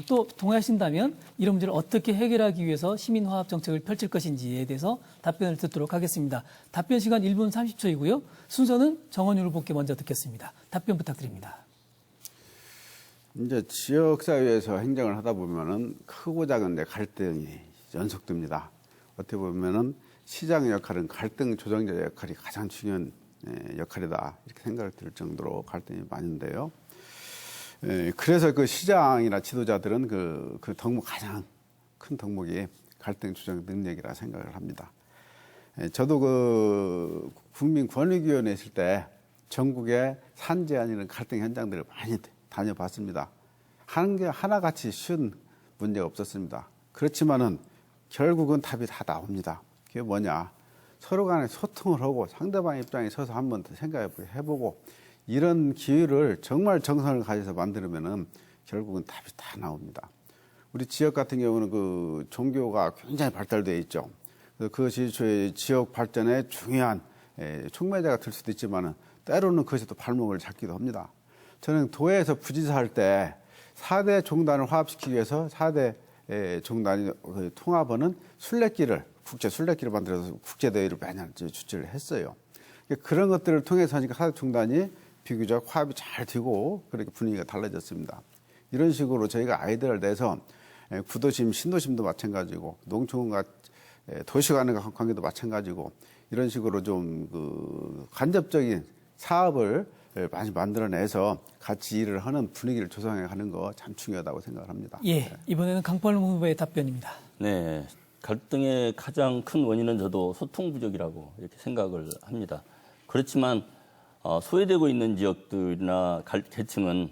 또 동의하신다면 이런 문제를 어떻게 해결하기 위해서 시민화합 정책을 펼칠 것인지에 대해서 답변을 듣도록 하겠습니다. 답변 시간 1분 30초이고요. 순서는 정원율 후보께 먼저 듣겠습니다. 답변 부탁드립니다. 이제 지역사회에서 행정을 하다 보면은 크고 작은 데 갈등이 연속됩니다. 어떻게 보면은 시장의 역할은 갈등 조정자 역할이 가장 중요한 역할이다 이렇게 생각이 들 정도로 갈등이 많은데요. 그래서 그 시장이나 지도자들은 그 덕목 가장 큰 덕목이 갈등 조정 능력이라 생각을 합니다. 저도 그 국민권익위원회 있을 때 전국의 산재 아니면 갈등 현장들을 많이 다녀봤습니다. 하는 게 하나같이 쉬운 문제가 없었습니다. 그렇지만은 결국은 답이 다 나옵니다. 그게 뭐냐? 서로 간에 소통을 하고 상대방 입장에 서서 한 번 더 생각해보고 이런 기회를 정말 정성을 가져서 만들면은 결국은 답이 다 나옵니다. 우리 지역 같은 경우는 그 종교가 굉장히 발달되어 있죠. 그것이 저희 지역 발전에 중요한 촉매제가 될 수도 있지만은 때로는 그것이 또 발목을 잡기도 합니다. 저는 도에서 부지사할 때 4대 종단을 화합시키기 위해서 4대 종단이 통합하는 순례길을 국제 순례길을 만들어서 국제대회를 매년 주최를 했어요. 그런 것들을 통해서 하니까 4대 종단이 비교적 화합이 잘 되고 그렇게 분위기가 달라졌습니다. 이런 식으로 저희가 아이디어를 내서 구도심, 신도심도 마찬가지고 농촌과 도시 간의 관계도 마찬가지고 이런 식으로 좀 그 간접적인 사업을 많이 만들어내서 같이 일을 하는 분위기를 조성해 가는 거 참 중요하다고 생각을 합니다. 예, 이번에는 강팔 후보의 답변입니다. 네, 갈등의 가장 큰 원인은 저도 소통 부족이라고 이렇게 생각을 합니다. 그렇지만 소외되고 있는 지역들이나 계층은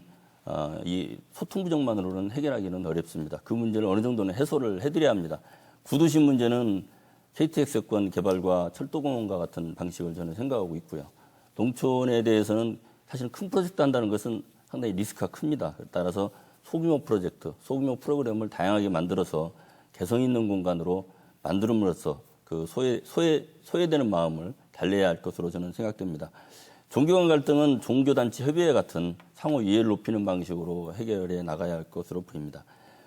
이 소통 부족만으로는 해결하기는 어렵습니다. 그 문제를 어느 정도는 해소를 해드려야 합니다. 구도심 문제는 KTX권 개발과 철도공원과 같은 방식을 저는 생각하고 있고요. 농촌에 대해서는 사실 큰 프로젝트 한다는 것은 상당히 리스크가 큽니다. 따라서 소규모 프로젝트, 소규모 프로그램을 다양하게 만들어서 개성 있는 공간으로 만들음으로써 그 소외되는 마음을 달래야 할 것으로 저는 생각됩니다. 종교 간 갈등은 종교단체 협의회 같은 상호 이해를 높이는 방식으로 해결해 나가야 할 것으로 보입니다.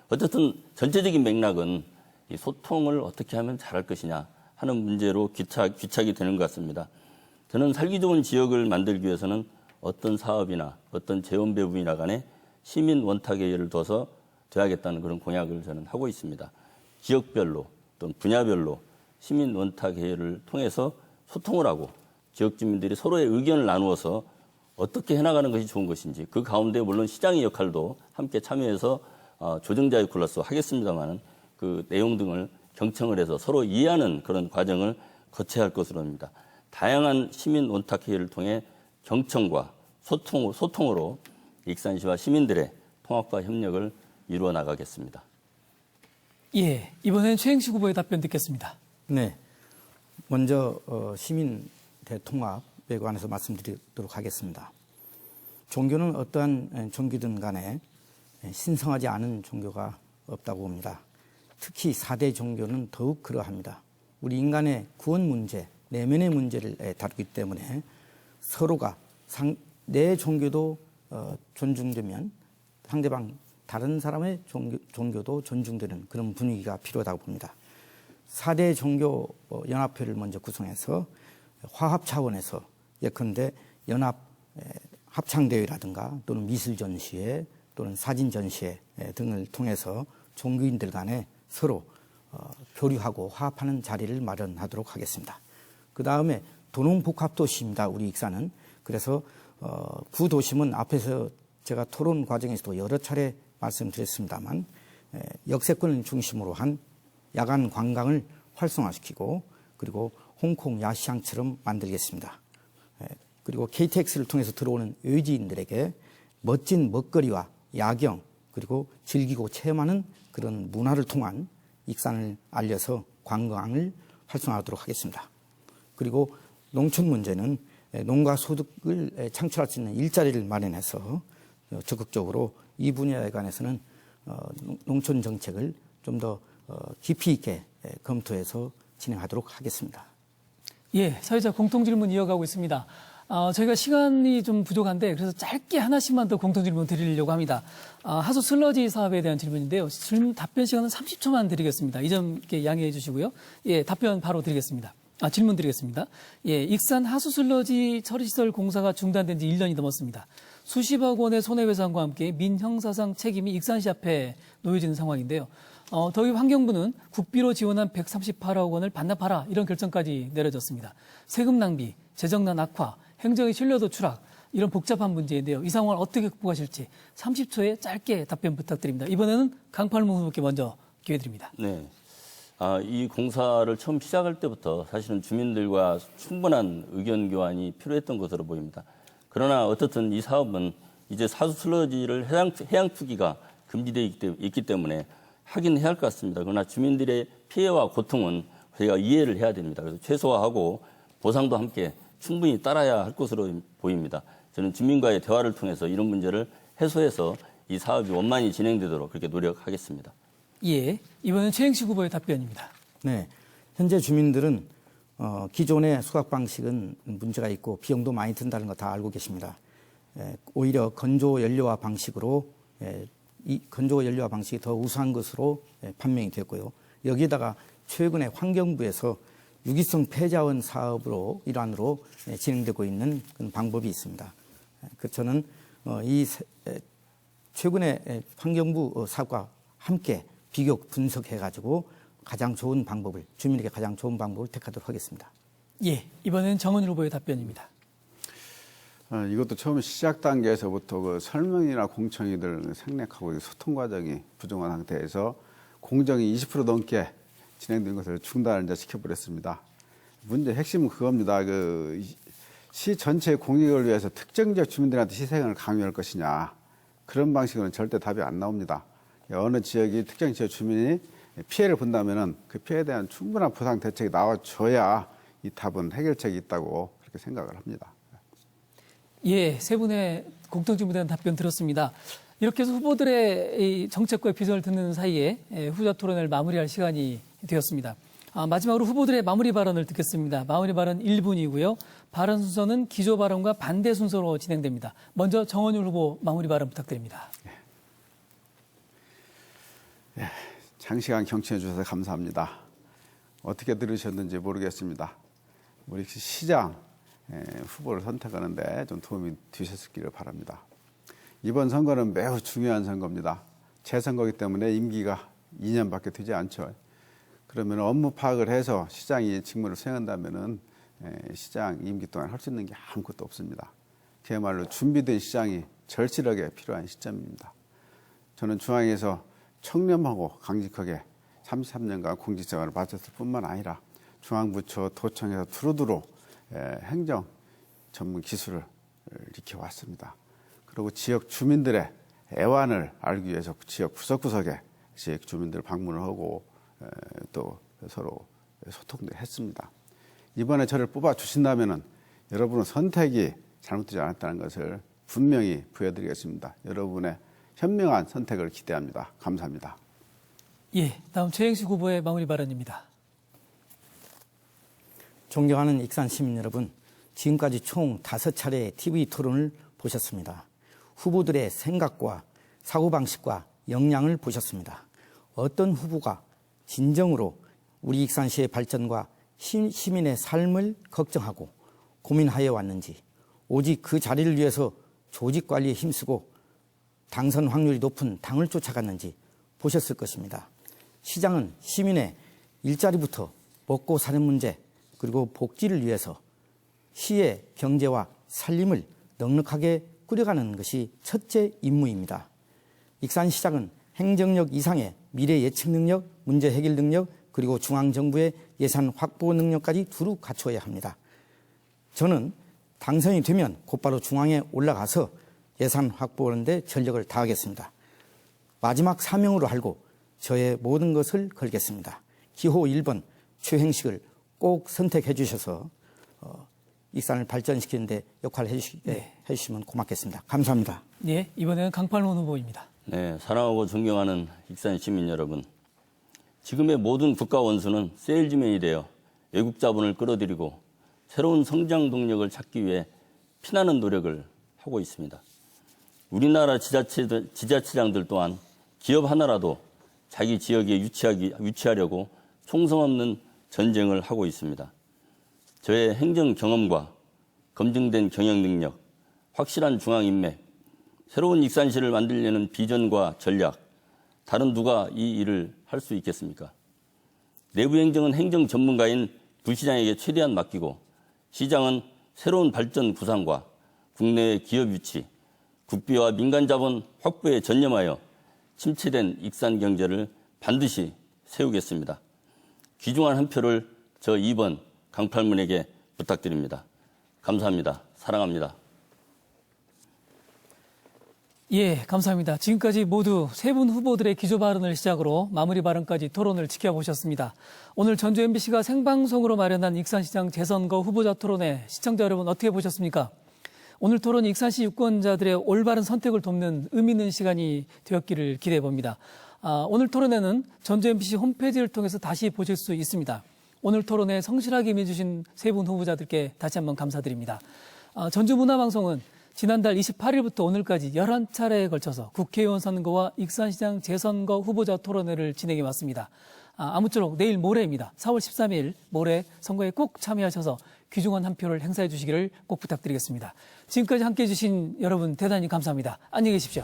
어쨌든 전체적인 맥락은 이 소통을 어떻게 하면 잘할 것이냐 하는 문제로 귀착이 되는 것 같습니다. 저는 살기 좋은 지역을 만들기 위해서는 어떤 사업이나 어떤 재원 배분이나 간에 시민 원탁회의를 둬서 돼야겠다는 그런 공약을 저는 하고 있습니다. 지역별로 또는 분야별로 시민 원탁회의를 통해서 소통을 하고 지역 주민들이 서로의 의견을 나누어서 어떻게 해나가는 것이 좋은 것인지 그 가운데 물론 시장의 역할도 함께 참여해서 조정자 역할로서 하겠습니다만 그 내용 등을 경청을 해서 서로 이해하는 그런 과정을 거쳐야 할 것으로 합니다. 다양한 시민 원탁회의를 통해 경청과 소통으로 익산시와 시민들의 통합과 협력을 이루어 나가겠습니다. 예, 이번엔 최행식 후보의 답변 듣겠습니다. 네, 먼저 시민 대통합에 관해서 말씀드리도록 하겠습니다. 종교는 어떠한 종교든 간에 신성하지 않은 종교가 없다고 봅니다. 특히 4대 종교는 더욱 그러합니다. 우리 인간의 구원 문제, 내면의 문제를 다루기 때문에 서로가 내 종교도 존중되면 상대방 다른 사람의 종교도 존중되는 그런 분위기가 필요하다고 봅니다. 4대 종교 연합회를 먼저 구성해서 화합 차원에서 예컨대 연합 합창대회라든가 또는 미술 전시회 또는 사진 전시회 등을 통해서 종교인들 간에 서로 교류하고 화합하는 자리를 마련하도록 하겠습니다. 그 다음에 도농복합도시입니다. 우리 익산은. 그래서 구도심은 앞에서 제가 토론 과정에서도 여러 차례 말씀드렸습니다만 역세권을 중심으로 한 야간 관광을 활성화시키고 그리고 홍콩 야시장처럼 만들겠습니다. 그리고 KTX를 통해서 들어오는 외지인들에게 멋진 먹거리와 야경 그리고 즐기고 체험하는 그런 문화를 통한 익산을 알려서 관광을 활성화하도록 하겠습니다. 그리고 농촌 문제는 농가 소득을 창출할 수 있는 일자리를 마련해서 적극적으로 이 분야에 관해서는 농촌 정책을 좀 더 깊이 있게 검토해서 진행하도록 하겠습니다. 예, 사회자 공통질문 이어가고 있습니다. 저희가 시간이 좀 부족한데 그래서 짧게 하나씩만 더 공통질문 드리려고 합니다. 하수 슬러지 사업에 대한 질문인데요. 답변 시간은 30초만 드리겠습니다. 이 점 양해해 주시고요. 예, 답변 바로 드리겠습니다. 질문 드리겠습니다. 예, 익산 하수 슬러지 처리시설 공사가 중단된 지 1년이 넘었습니다. 수십억 원의 손해배상과 함께 민형사상 책임이 익산시 앞에 놓여지는 상황인데요. 더위 환경부는 국비로 지원한 138억 원을 반납하라 이런 결정까지 내려졌습니다. 세금 낭비, 재정난 악화, 행정의 신뢰도 추락 이런 복잡한 문제인데요. 이 상황을 어떻게 극복하실지 30초에 짧게 답변 부탁드립니다. 이번에는 강팔문 후보께 먼저 기회 드립니다. 네. 이 공사를 처음 시작할 때부터 사실은 주민들과 충분한 의견 교환이 필요했던 것으로 보입니다. 그러나 어떻든 이 사업은 이제 사수 슬러지를 해양 투기가 금지되어 있기 때문에 하긴 해야 할 것 같습니다. 그러나 주민들의 피해와 고통은 저희가 이해를 해야 됩니다. 그래서 최소화하고 보상도 함께 충분히 따라야 할 것으로 보입니다. 저는 주민과의 대화를 통해서 이런 문제를 해소해서 이 사업이 원만히 진행되도록 그렇게 노력하겠습니다. 예, 이번엔 최행식 후보의 답변입니다. 네, 현재 주민들은 기존의 수각 방식은 문제가 있고 비용도 많이 든다는 거 다 알고 계십니다. 오히려 건조 연료화 방식으로 이 건조 연료화 방식이 더 우수한 것으로 판명이 됐고요. 여기에다가 최근에 환경부에서 유기성 폐자원 사업으로 일환으로 진행되고 있는 그런 방법이 있습니다. 저는 최근에 환경부 사업과 함께 비교 분석해가지고 가장 좋은 방법을 주민에게 가장 좋은 방법을 택하도록 하겠습니다. 예, 이번엔 정은일 후보의 답변입니다. 이것도 처음 시작 단계에서부터 그 설명이나 공청회들 생략하고 소통 과정이 부족한 상태에서 공정이 20% 넘게 진행된 것을 중단을 이제 시켜버렸습니다. 문제 핵심은 그겁니다. 시 전체의 공익을 위해서 특정 지역 주민들한테 희생을 강요할 것이냐, 그런 방식으로는 절대 답이 안 나옵니다. 어느 지역이 특정 지역 주민이 피해를 본다면은 그 피해에 대한 충분한 보상 대책이 나와줘야 이 답은 해결책이 있다고 그렇게 생각을 합니다. 예, 세 분의 공통점에 대한 답변 들었습니다. 이렇게 해서 후보들의 이 정책과 비전을 듣는 사이에 후자 토론을 마무리할 시간이 되었습니다. 마지막으로 후보들의 마무리 발언을 듣겠습니다. 마무리 발언 1분이고요. 발언 순서는 기조 발언과 반대 순서로 진행됩니다. 먼저 정원율 후보 마무리 발언 부탁드립니다. 장시간 경청해 주셔서 감사합니다. 어떻게 들으셨는지 모르겠습니다. 우리 시장 후보를 선택하는데 좀 도움이 되셨기를 바랍니다. 이번 선거는 매우 중요한 선거입니다. 재선거이기 때문에 임기가 2년밖에 되지 않죠. 그러면 업무 파악을 해서 시장이 직무를 수행한다면은 시장 임기 동안 할 수 있는 게 아무것도 없습니다. 그야말로 준비된 시장이 절실하게 필요한 시점입니다. 저는 중앙에서 청렴하고 강직하게 33년간 공직생활을 마쳤을 뿐만 아니라 중앙부처 도청에서 두루두루 행정 전문 기술을 익혀왔습니다. 그리고 지역 주민들의 애환을 알기 위해서 지역 구석구석에 지역 주민들 방문을 하고 또 서로 소통도 했습니다. 이번에 저를 뽑아주신다면 여러분의 선택이 잘못되지 않았다는 것을 분명히 보여드리겠습니다. 여러분의 현명한 선택을 기대합니다. 감사합니다. 예, 다음 최행식 후보의 마무리 발언입니다. 존경하는 익산 시민 여러분, 지금까지 총 5차례의 TV 토론을 보셨습니다. 후보들의 생각과 사고방식과 역량을 보셨습니다. 어떤 후보가 진정으로 우리 익산시의 발전과 시민의 삶을 걱정하고 고민하여 왔는지, 오직 그 자리를 위해서 조직 관리에 힘쓰고 당선 확률이 높은 당을 쫓아갔는지 보셨을 것입니다. 시장은 시민의 일자리부터 먹고 사는 문제, 그리고 복지를 위해서 시의 경제와 살림을 넉넉하게 꾸려가는 것이 첫째 임무입니다. 익산시장은 행정력 이상의 미래 예측 능력, 문제 해결 능력, 그리고 중앙정부의 예산 확보 능력까지 두루 갖추어야 합니다. 저는 당선이 되면 곧바로 중앙에 올라가서 예산 확보하는 데 전력을 다하겠습니다. 마지막 사명으로 알고 저의 모든 것을 걸겠습니다. 기호 1번 최행식을 꼭 선택해 주셔서 익산을 발전시키는 데 역할을 해주시면 고맙겠습니다. 감사합니다. 예, 이번에는 강팔문 후보입니다. 네, 사랑하고 존경하는 익산 시민 여러분. 지금의 모든 국가 원수는 세일즈맨이 되어 외국 자본을 끌어들이고 새로운 성장 동력을 찾기 위해 피나는 노력을 하고 있습니다. 우리나라 지자체장들 또한 기업 하나라도 자기 지역에 유치하려고 총성 없는 전쟁을 하고 있습니다. 저의 행정 경험과 검증된 경영 능력, 확실한 중앙 인맥, 새로운 익산시를 만들려는 비전과 전략, 다른 누가 이 일을 할 할 수 있겠습니까? 내부 행정은 행정 전문가인 부시장에게 최대한 맡기고 시장은 새로운 발전 구상과 국내의 기업 유치, 국비와 민간 자본 확보에 전념하여 침체된 익산 경제를 반드시 세우겠습니다. 귀중한 한 표를 저 2번 강팔문에게 부탁드립니다. 감사합니다. 사랑합니다. 예, 감사합니다. 지금까지 모두 세 분 후보들의 기조 발언을 시작으로 마무리 발언까지 토론을 지켜보셨습니다. 오늘 전주 MBC가 생방송으로 마련한 익산시장 재선거 후보자 토론회 시청자 여러분 어떻게 보셨습니까? 오늘 토론이 익산시 유권자들의 올바른 선택을 돕는 의미 있는 시간이 되었기를 기대해 봅니다. 오늘 토론회는 전주 MBC 홈페이지를 통해서 다시 보실 수 있습니다. 오늘 토론에 성실하게 임해주신 세 분 후보자들께 다시 한번 감사드립니다. 전주문화방송은 지난달 28일부터 오늘까지 11차례에 걸쳐서 국회의원 선거와 익산시장 재선거 후보자 토론회를 진행해 왔습니다. 아무쪼록 내일 모레입니다. 4월 13일 모레 선거에 꼭 참여하셔서 귀중한 한 표를 행사해 주시기를 꼭 부탁드리겠습니다. 지금까지 함께해 주신 여러분 대단히 감사합니다. 안녕히 계십시오.